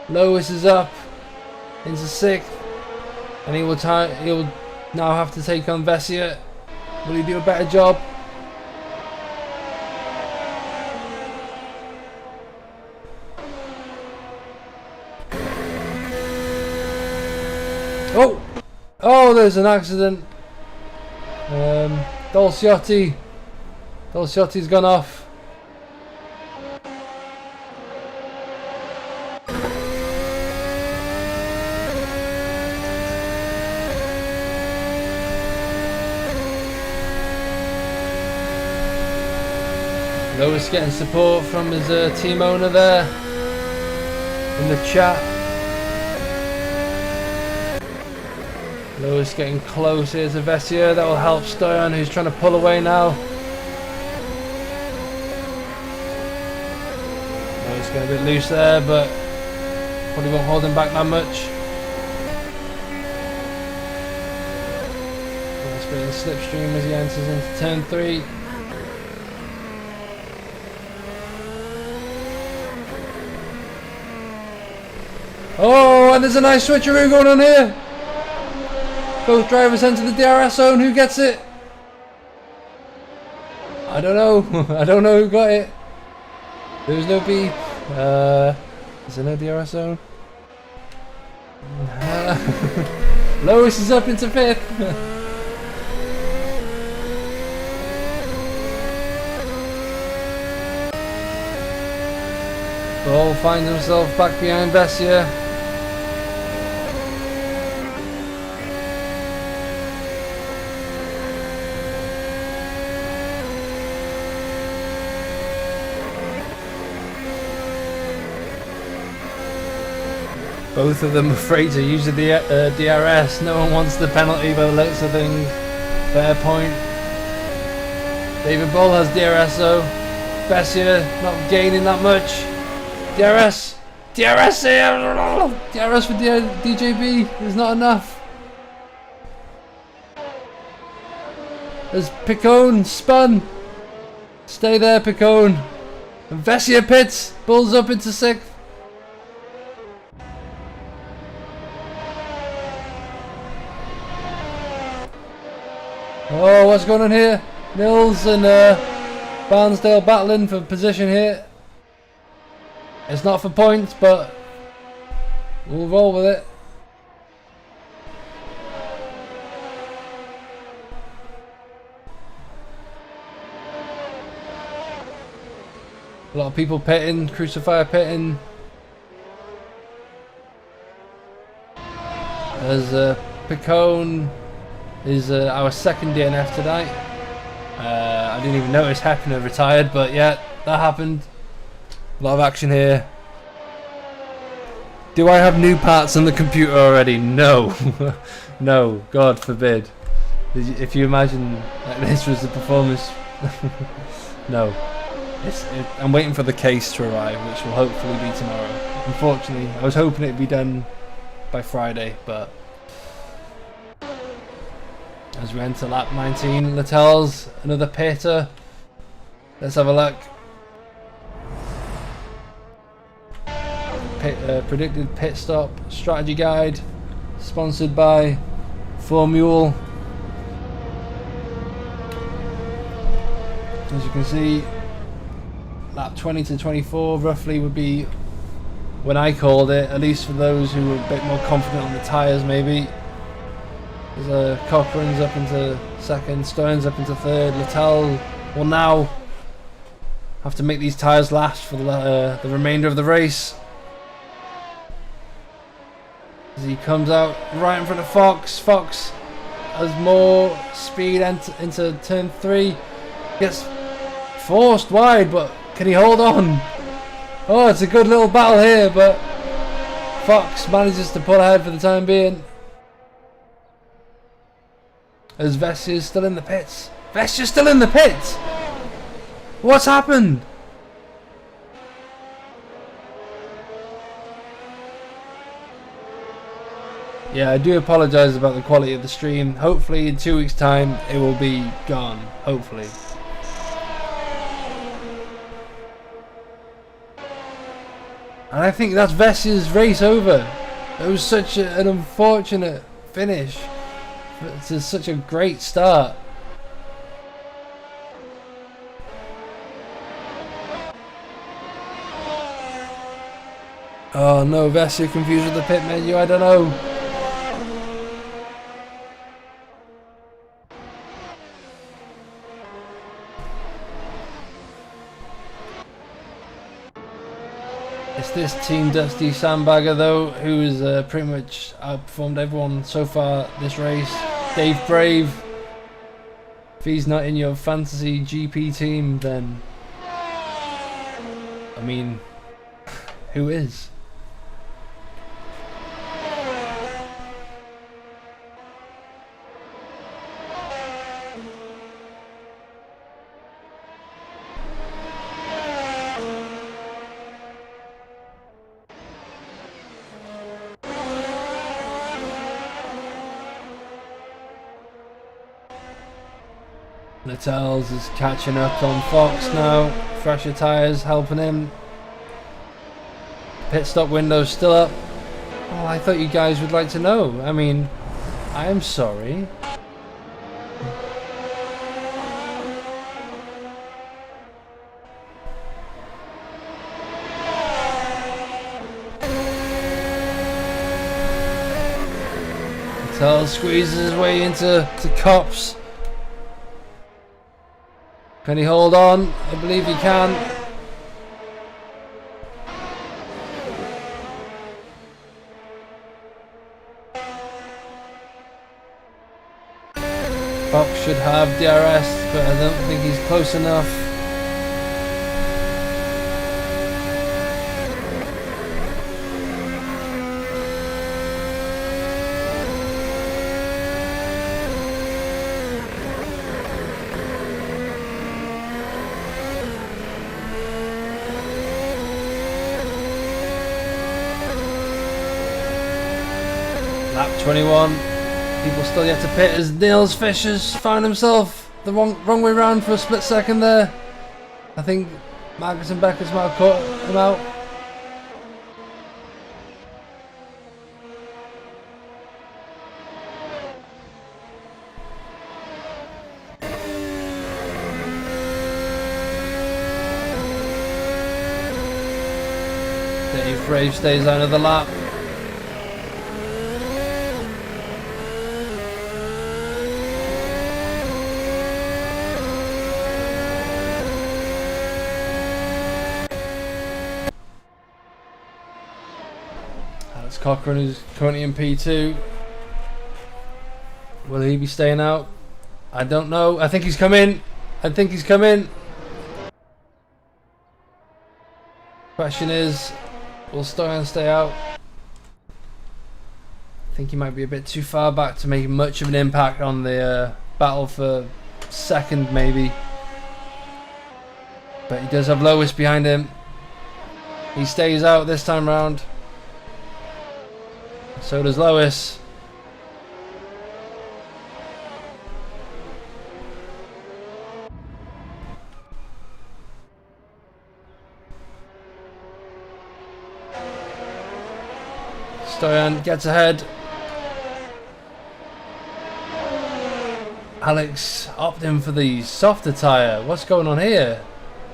Lois is up into 6th, and he will now have to take on Vessia. Will he do a better job? Oh, there's an accident. Dolciotti's gone off. Lois getting support from his team owner there in the chat. Lois getting close here to Vessia. That will help Stoyan, who's trying to pull away now. Lois getting a bit loose there, but probably won't hold him back that much. Nice bit of slipstream as he enters into turn 3. Oh, and there's a nice switcheroo going on here. Both drivers enter the DRS zone. Who gets it? I don't know. I don't know who got it. There was no beep. Is there no DRS zone? Lois is up into 5th. Ball finds himself back behind Vessia. Both of them afraid to use the DRS. No one wants the penalty by the looks of things. Fair point. David Ball has DRS though. Vessia not gaining that much. DRS! DRS here! DRS for DJB is not enough. There's Picone spun. Stay there, Picone. And Vessia pits. Bulls up into 6th. Oh, what's going on here? Mills and Barnsdale battling for position here. It's not for points, but we'll roll with it. A lot of people pitting, Crucifier pitting. As Picone is our second DNF tonight. I didn't even notice Hepner retired, but yeah, that happened. A lot of action here. Do I have new parts on the computer already? No. No, God forbid. If you imagine that this was the performance. No. I'm waiting for the case to arrive, which will hopefully be tomorrow. Unfortunately, I was hoping it'd be done by Friday, but as we enter lap 19, Littell's another pitter. Let's have a look. Predicted pit stop strategy guide, sponsored by Formule. As you can see, lap 20 to 24 roughly would be when I called it, at least for those who were a bit more confident on the tyres maybe. There's Cochrane's up into 2nd, Stearns up into 3rd, Littell will now have to make these tyres last for the remainder of the race. As he comes out right in front of Fox. Fox has more speed into turn 3. Gets forced wide, but can he hold on? Oh, it's a good little battle here, but Fox manages to pull ahead for the time being. As Vessia's still in the pits. Vessia's still in the pits! What's happened? Yeah, I do apologise about the quality of the stream. Hopefully in 2 weeks' time it will be gone. Hopefully. And I think that's Vessia's race over. It was such an unfortunate finish to such a great start. Oh no, Vessia confused with the pit menu, I don't know. It's this Team Dusty Sandbagger though, who has pretty much outperformed everyone so far this race. Dave Brave. If he's not in your fantasy GP team, then I mean, who is? Littell's is catching up on Fox now. Fresher tyres helping him. Pit stop window's still up. Oh, I thought you guys would like to know. I mean, I am sorry. Vettel squeezes his way into Cops. Can he hold on? I believe he can. Fox should have DRS, but I don't think he's close enough. Lap 21. People still yet to pit as Niels Fischer's found himself the wrong way round for a split second there. I think Marcus and Becker's might have caught him out. Dave Brave stays out of the lap. Cochran, who's currently in P2. Will he be staying out? I don't know. I think he's come in. Question is, will Stoyan stay out? I think he might be a bit too far back to make much of an impact on the battle for second, maybe. But he does have Lois behind him. He stays out this time round. So does Lois. Stoyan gets ahead. Alex opting for the softer tyre. What's going on here?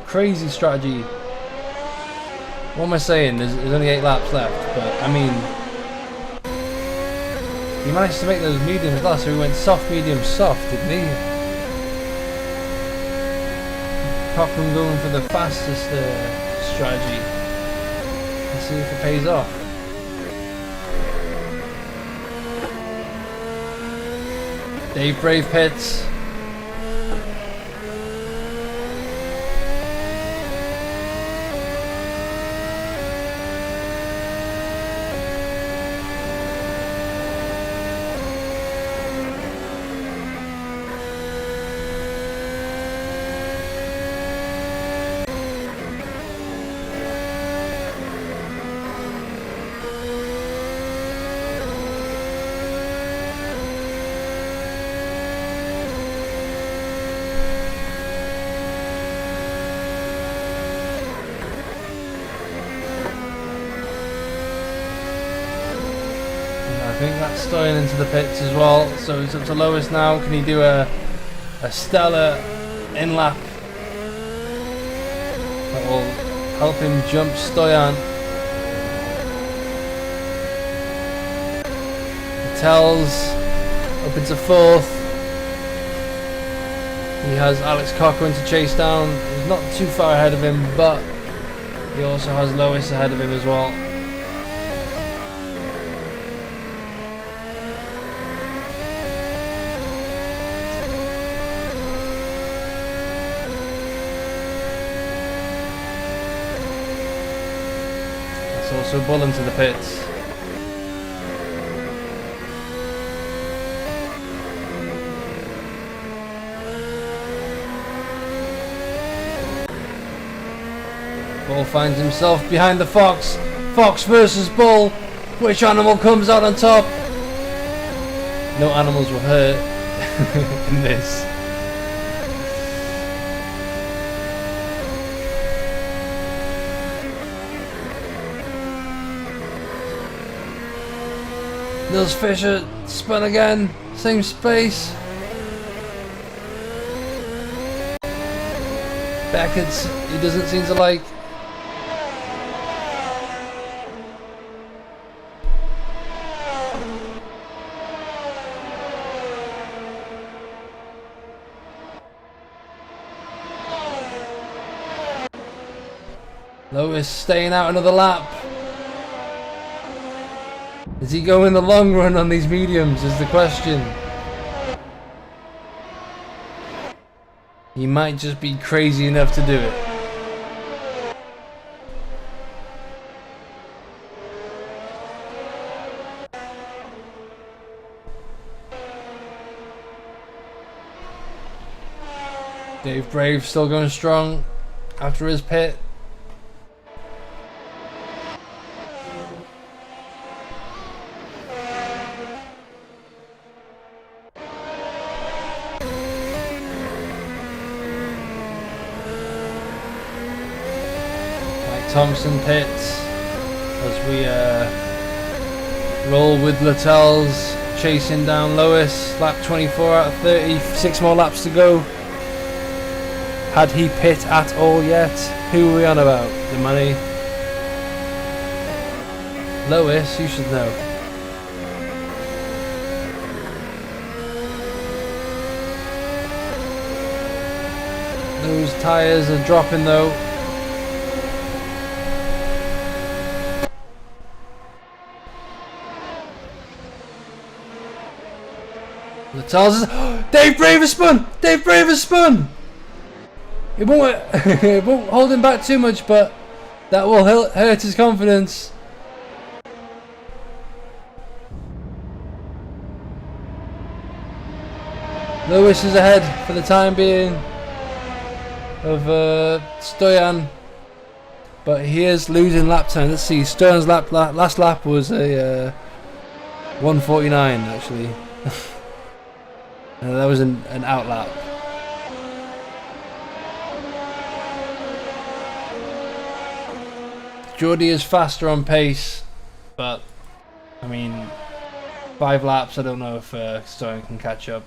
Crazy strategy. What am I saying? There's only 8 laps left, but I mean, he managed to make those mediums last, so he went soft, medium, soft, didn't he? Cochran going for the fastest strategy. Let's see if it pays off. Dave Brave pits. I think that's Stoyan into the pits as well, so it's up to Lois now. Can he do a stellar in-lap that will help him jump Stoyan? Tells up into 4th. He has Alex Cochran to chase down. He's not too far ahead of him, but he also has Lois ahead of him as well. Also Bull into the pits. Bull finds himself behind the Fox. Fox versus Bull. Which animal comes out on top? No animals were hurt in this. Nils Fischer spun again. Same space. Beckett's he doesn't seem to like. Lewis staying out another lap. Does he go in the long run on these mediums is the question. He might just be crazy enough to do it. Dave Brave still going strong after his pit. Thompson pits as we roll with Littell's chasing down Lewis. Lap 24 out of 30, 6 more laps to go. Had he pit at all yet? Who are we on about? The money? Lewis, you should know. Those tyres are dropping though. Littell's Dave Brave has spun! Dave Brave has spun! It won't hold him back too much, but that will hurt his confidence. Lewis is ahead for the time being of Stoyan, but he is losing lap time. Let's see, Stoyan's last lap was a 1:49 actually. That was an out lap. Geordie is faster on pace, but I mean, 5 laps. I don't know if Stoyan can catch up.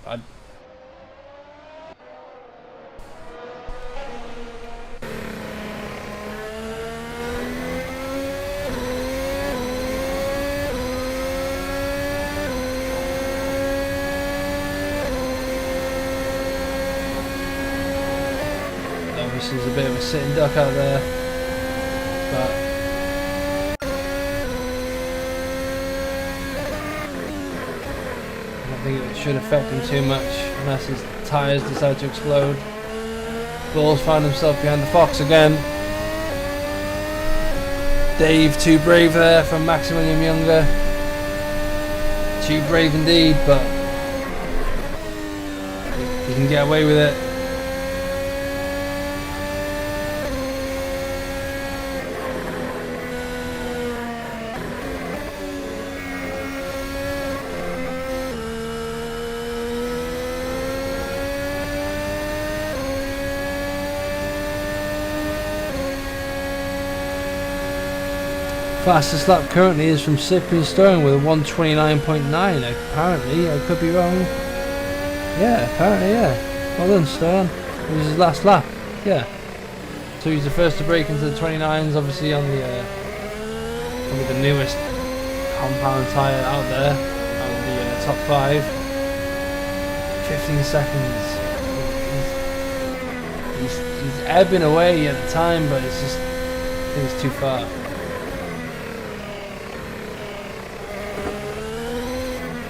This is a bit of a sitting duck out there, but I don't think it should affect him too much unless his tyres decide to explode. Balls found himself behind the Fox again. Dave too brave there from Maximilian Younger. Too brave indeed, but he can get away with it. Fastest lap currently is from Cyprian Stone with a 1:29.9. Apparently, I could be wrong. Yeah, apparently, yeah. Well done, Stone. It was his last lap. Yeah. So he's the first to break into the 29s, obviously on the probably the newest compound tyre out there, out of the top 5. 15 seconds. He's ebbing away at the time, but it's just, I think it's too far.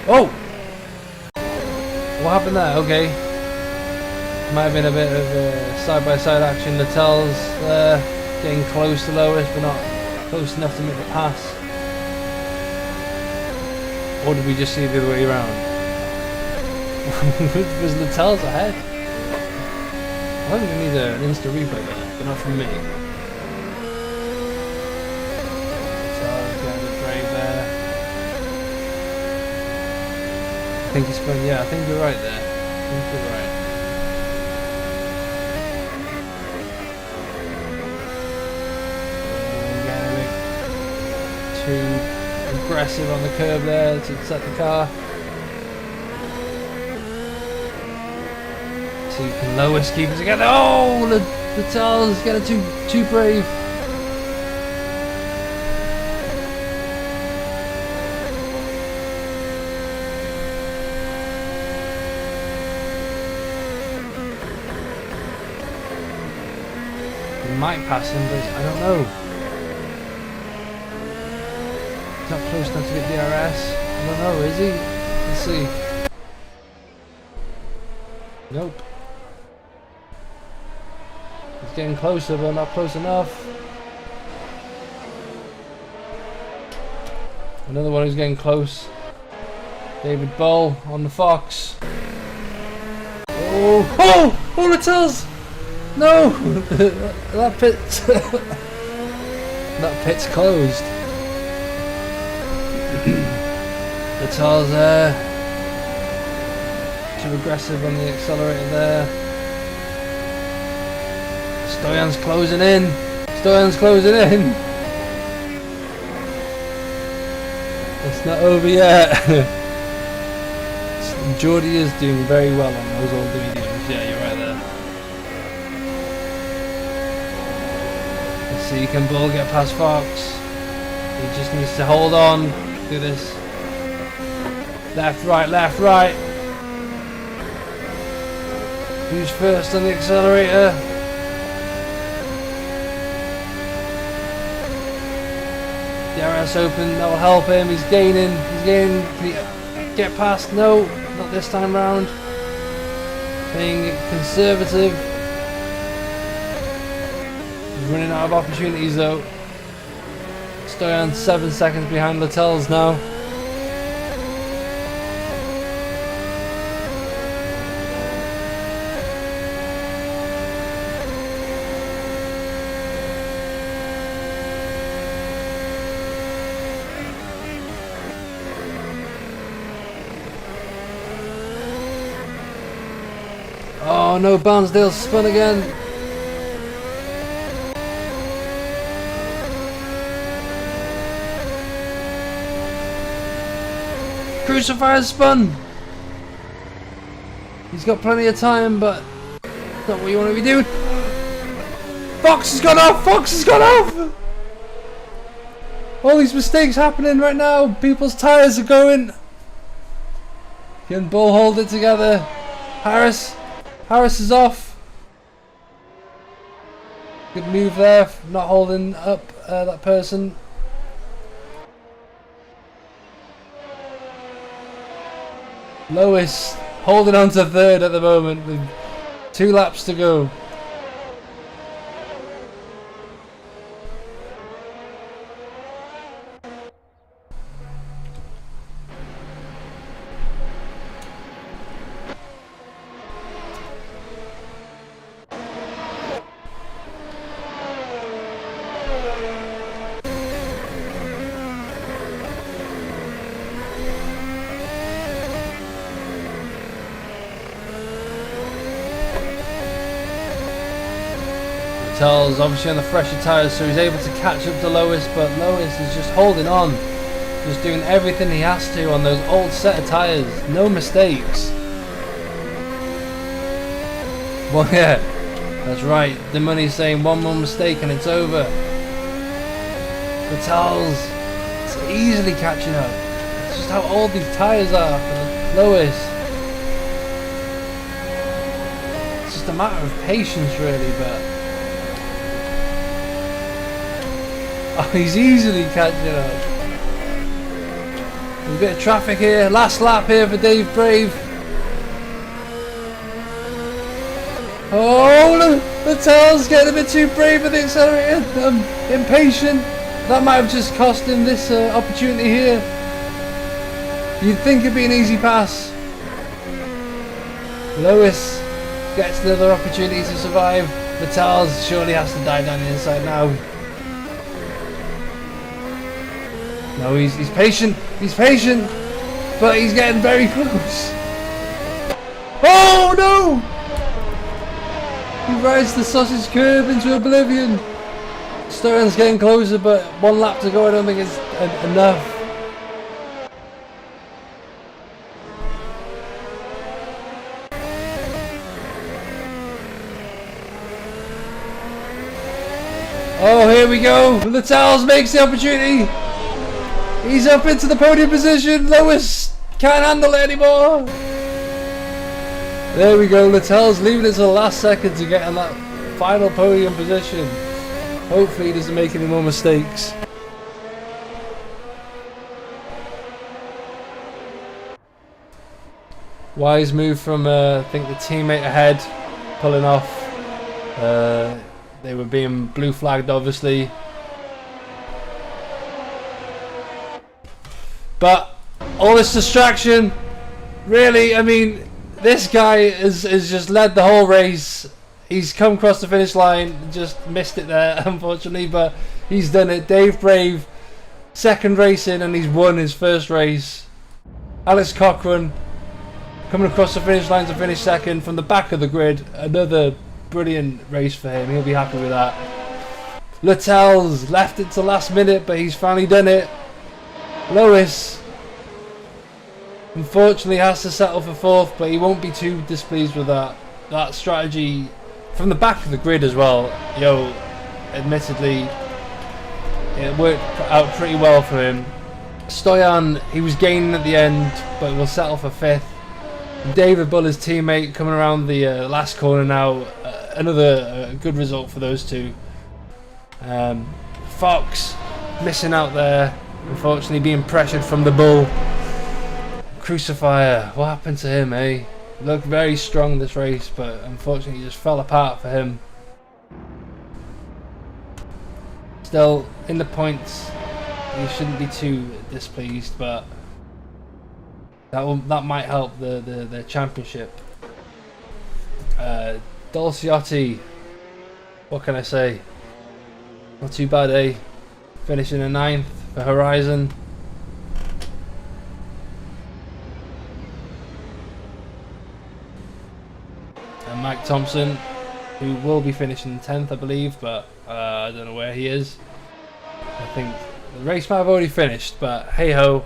Oh! What happened there? Okay. Might have been a bit of side-by-side action. Littell's getting close to Lewis, but not close enough to make the pass. Or did we just see it the other way around? Was Littell's ahead? I think we need an instant replay there, but not from me. Littell's getting a brave there. I think he's spun, yeah, I think you're right there. I think you're right. Getting a bit too aggressive on the curb there to set the car. So can Lois keep it together. Oh, the tail's getting too brave. He might pass him, but I don't know. He's not close enough to get DRS. I don't know, is he? Let's see. Nope. He's getting closer, but not close enough. Another one who's getting close. David Bull on the Fox. Oh! Oh! Oh, the tails! No! That pit's closed. The tails there. Too aggressive on the accelerator there. Stoyan's closing in. Stoyan's closing in. It's not over yet. Geordie is doing very well on those old videos. Yeah, you're right there. Let's see, can Bull get past Fox? He just needs to hold on. Do this. Left, right, left, right. Who's first on the accelerator? DRS open, that will help him. He's gaining. Can he get past? No, not this time round. Being conservative. He's running out of opportunities though. Stoyan 7 seconds behind Littell's now. Oh no, Barnsdale spun again. Crucifier's spun. He's got plenty of time, but not what you want to be doing. Fox has gone off! Fox has gone off! All these mistakes happening right now. People's tyres are going. Can Bull hold it together? Harris is off. Good move there, not holding up that person. Lois holding on to third at the moment with 2 laps to go. Charles obviously on the fresher tyres, so he's able to catch up to Lois, but Lois is just holding on, just doing everything he has to on those old set of tyres. No mistakes. Well, yeah, that's right. The money's saying one more mistake and it's over. But Charles is easily catching up. It's just how old these tyres are for Lois. It's just a matter of patience, really, but. Oh, he's easily catching up. There's a bit of traffic here. Last lap here for Dave Brave. Oh, the tail's getting a bit too brave with the accelerator. Impatient. That might have just cost him this opportunity here. You'd think it'd be an easy pass. Lois gets another opportunity to survive. Vitals surely has to die down the inside now. No, he's patient, but he's getting very close. Oh no! He rides the sausage curb into oblivion. Stoyan's getting closer, but 1 lap to go. I don't think it's enough. Oh, here we go. Littles makes the opportunity. He's up into the podium position. Lewis can't handle it anymore. There we go. Little's leaving it to the last second to get in that final podium position. Hopefully he doesn't make any more mistakes. Wise move from I think the teammate ahead, pulling off. They were being blue flagged obviously. But all this distraction, really, I mean, this guy has just led the whole race. He's come across the finish line, just missed it there, unfortunately, but he's done it. Dave Brave, second race in, and he's won his first race. Alex Cochran coming across the finish line to finish second from the back of the grid. Another brilliant race for him. He'll be happy with that. Little's left it to last minute, but he's finally done it. Lewis unfortunately has to settle for fourth, but he won't be too displeased with that. That strategy from the back of the grid as well, admittedly it worked out pretty well for him. Stoyan, he was gaining at the end, but will settle for fifth. David Bull, his teammate, coming around the last corner now. Another good result for those two. Fox missing out there, unfortunately being pressured from the Bull. Crucifier, what happened to him, eh? Looked very strong this race, but unfortunately just fell apart for him. Still in the points, he shouldn't be too displeased, but that might help the championship. Dolciotti, what can I say? Not too bad, eh? Finishing in 9th for Horizon. And Mike Thompson, who will be finishing 10th, I believe, but I don't know where he is. I think the race might have already finished, but hey ho.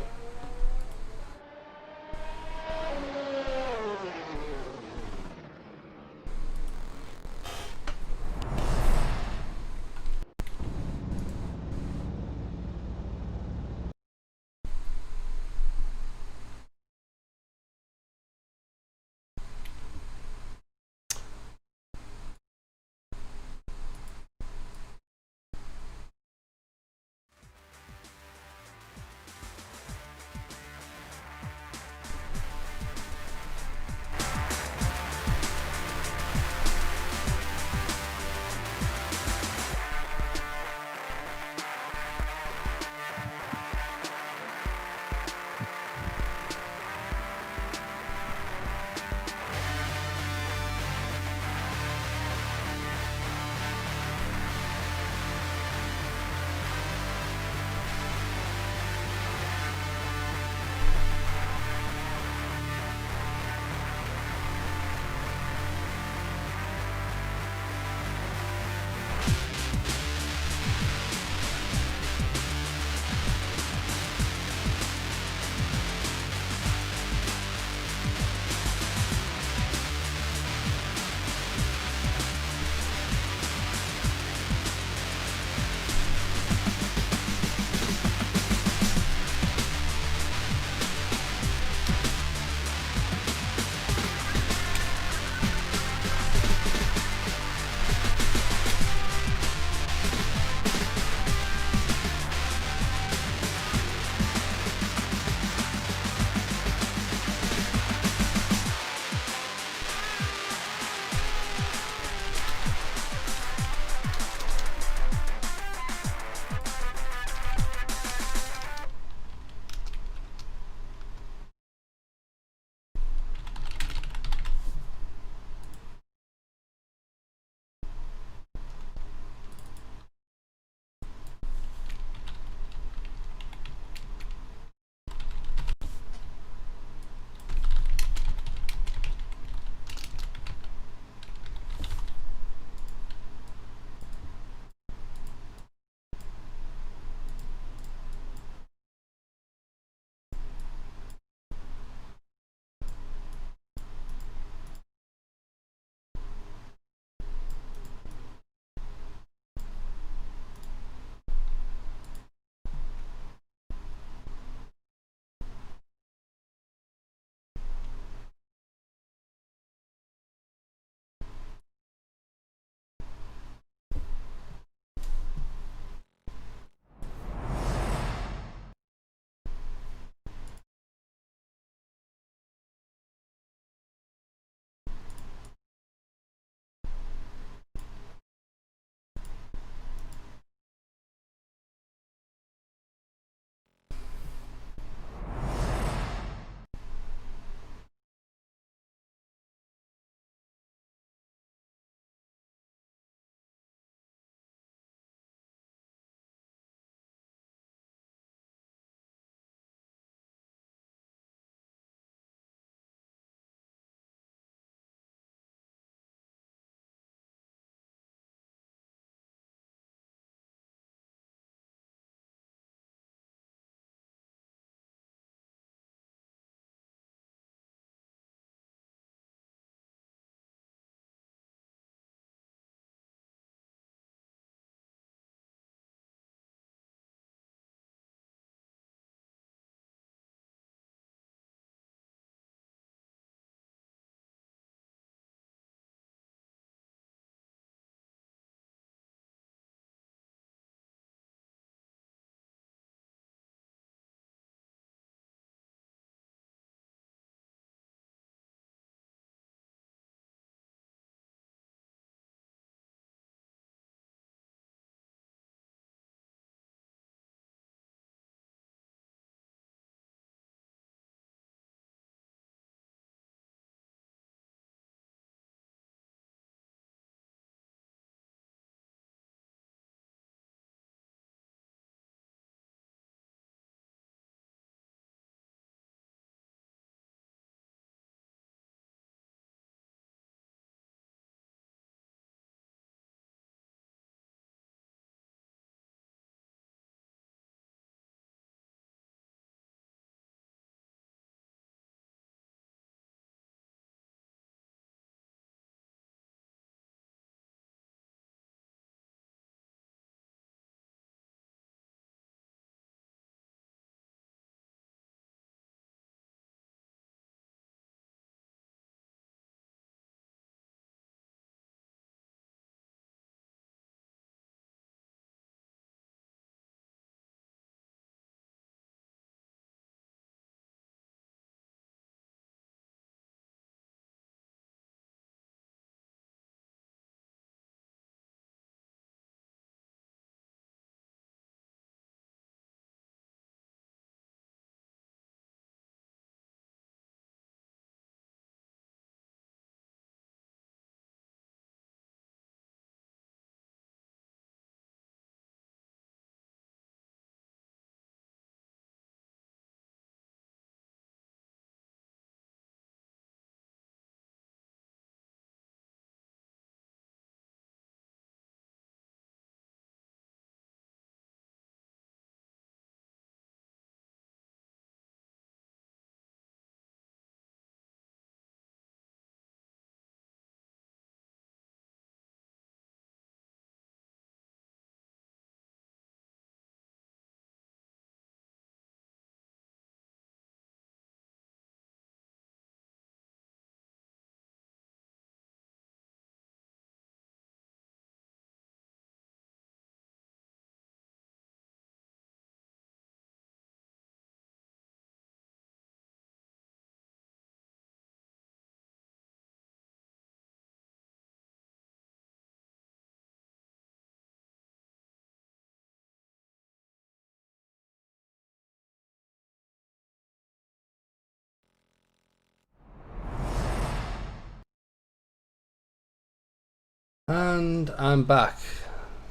And I'm back.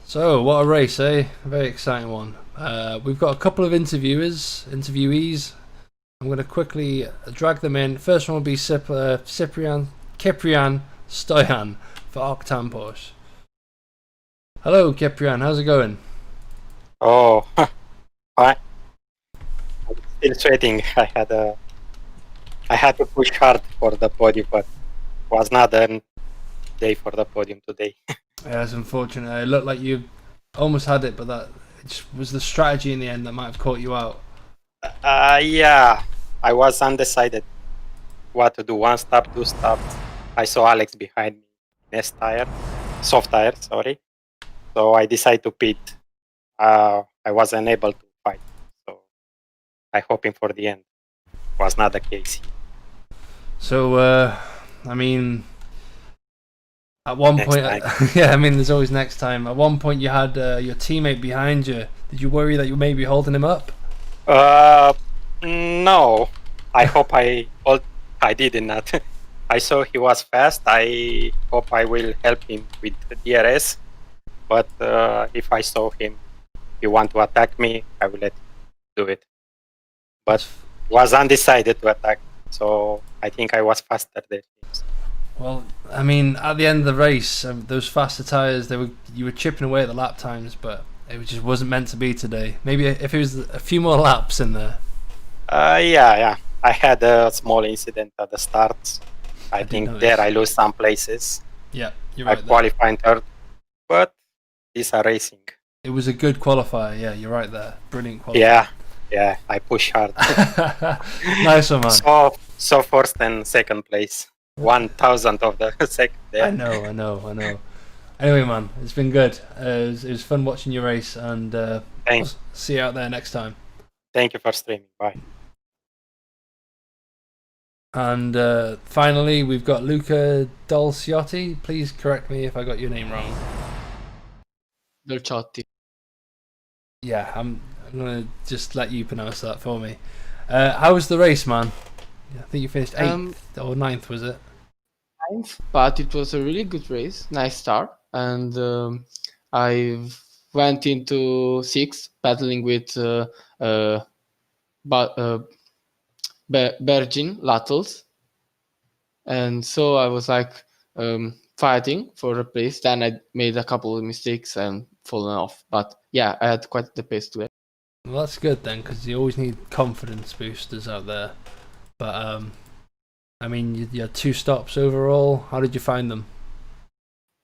So, what a race, eh? A very exciting one. We've got a couple of interviewees. I'm going to quickly drag them in. First one will be Ciprian Stoyan for Octan Porsche. Hello, Ciprian. How's it going? Oh, fine. I'm still sweating. I had to push hard for the podium, but was not a day for the podium today. Yeah, it's unfortunate. It looked like you almost had it, but that was the strategy in the end that might have caught you out. Yeah, I was undecided what to do. One stop, two stops. I saw Alex behind me, soft tire, sorry. So I decided to pit. I wasn't able to fight, so I hoping for the end. Was not the case. So, I mean, at one Next point, time. yeah, I mean, there's always next time. At one point, you had your teammate behind you. Did you worry that you may be holding him up? No. I hope I did not. I saw he was fast. I hope I will help him with the DRS. But if I saw him, he want to attack me, I will let him do it. But was undecided to attack, so I think I was faster than him. Well, I mean, at the end of the race, those faster tires, you were chipping away at the lap times, but it just wasn't meant to be today. Maybe if it was a few more laps in there. Yeah. I had a small incident at the start. I think notice. there I lose some places. Yeah, you're right. I qualified third, but these are racing. It was a good qualifier. Yeah, you're right there. Brilliant qualifier. Yeah, I push hard. Nice one, man. So first and second place. 1,000 of the second there. I know. Anyway, man, it's been good. It was fun watching your race, and Thanks. We'll see you out there next time. Thank you for streaming. Bye. And finally, we've got Luca Dolciotti. Please correct me if I got your name wrong. Dolciotti. Yeah, I'm gonna just let you pronounce that for me. How was the race, man? I think you finished 8th or 9th, was it? 9th, but it was a really good race. Nice start, and I went into 6th, battling with Bergin Lattles, and so I was like fighting for a place. Then I made a couple of mistakes and fallen off, but yeah, I had quite the pace to it. Well, that's good then, because you always need confidence boosters out there. But I mean, you had 2 stops overall. How did you find them?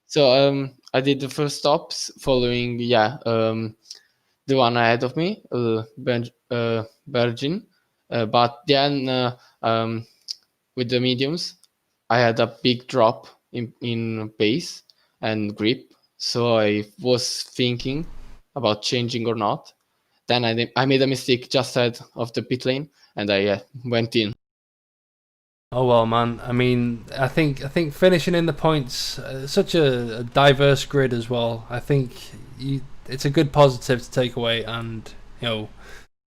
So I did the first stops following the one ahead of me, Bergin, but then with the mediums I had a big drop in pace and grip, so I was thinking about changing or not. Then I made a mistake just ahead of the pit lane, and I went in. Oh well, man. I mean, I think finishing in the points, such a diverse grid as well. I think it's a good positive to take away, and hope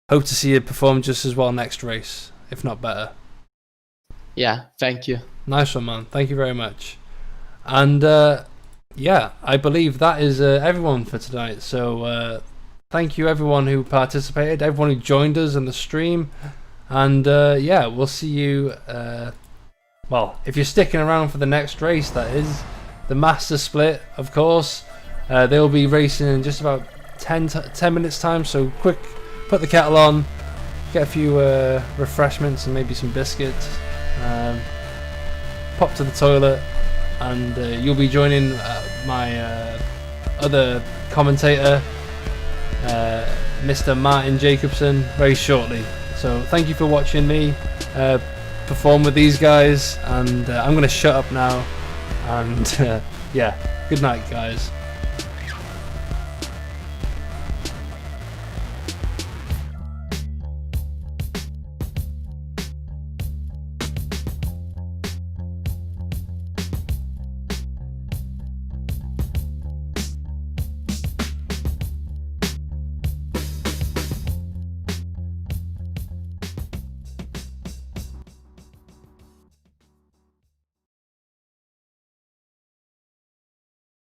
to see you perform just as well next race, if not better. Yeah, thank you. Nice one, man. Thank you very much. And yeah, I believe that is everyone for tonight. So thank you everyone who participated, everyone who joined us on the stream. And yeah, we'll see you. Well, if you're sticking around for the next race, that is the Master Split, of course. They'll be racing in just about 10 minutes time. So quick, put the kettle on, get a few refreshments and maybe some biscuits. Pop to the toilet, and you'll be joining my other commentator, Mr. Martin Jacobson, very shortly. So thank you for watching me perform with these guys, and I'm going to shut up now, and yeah, good night guys.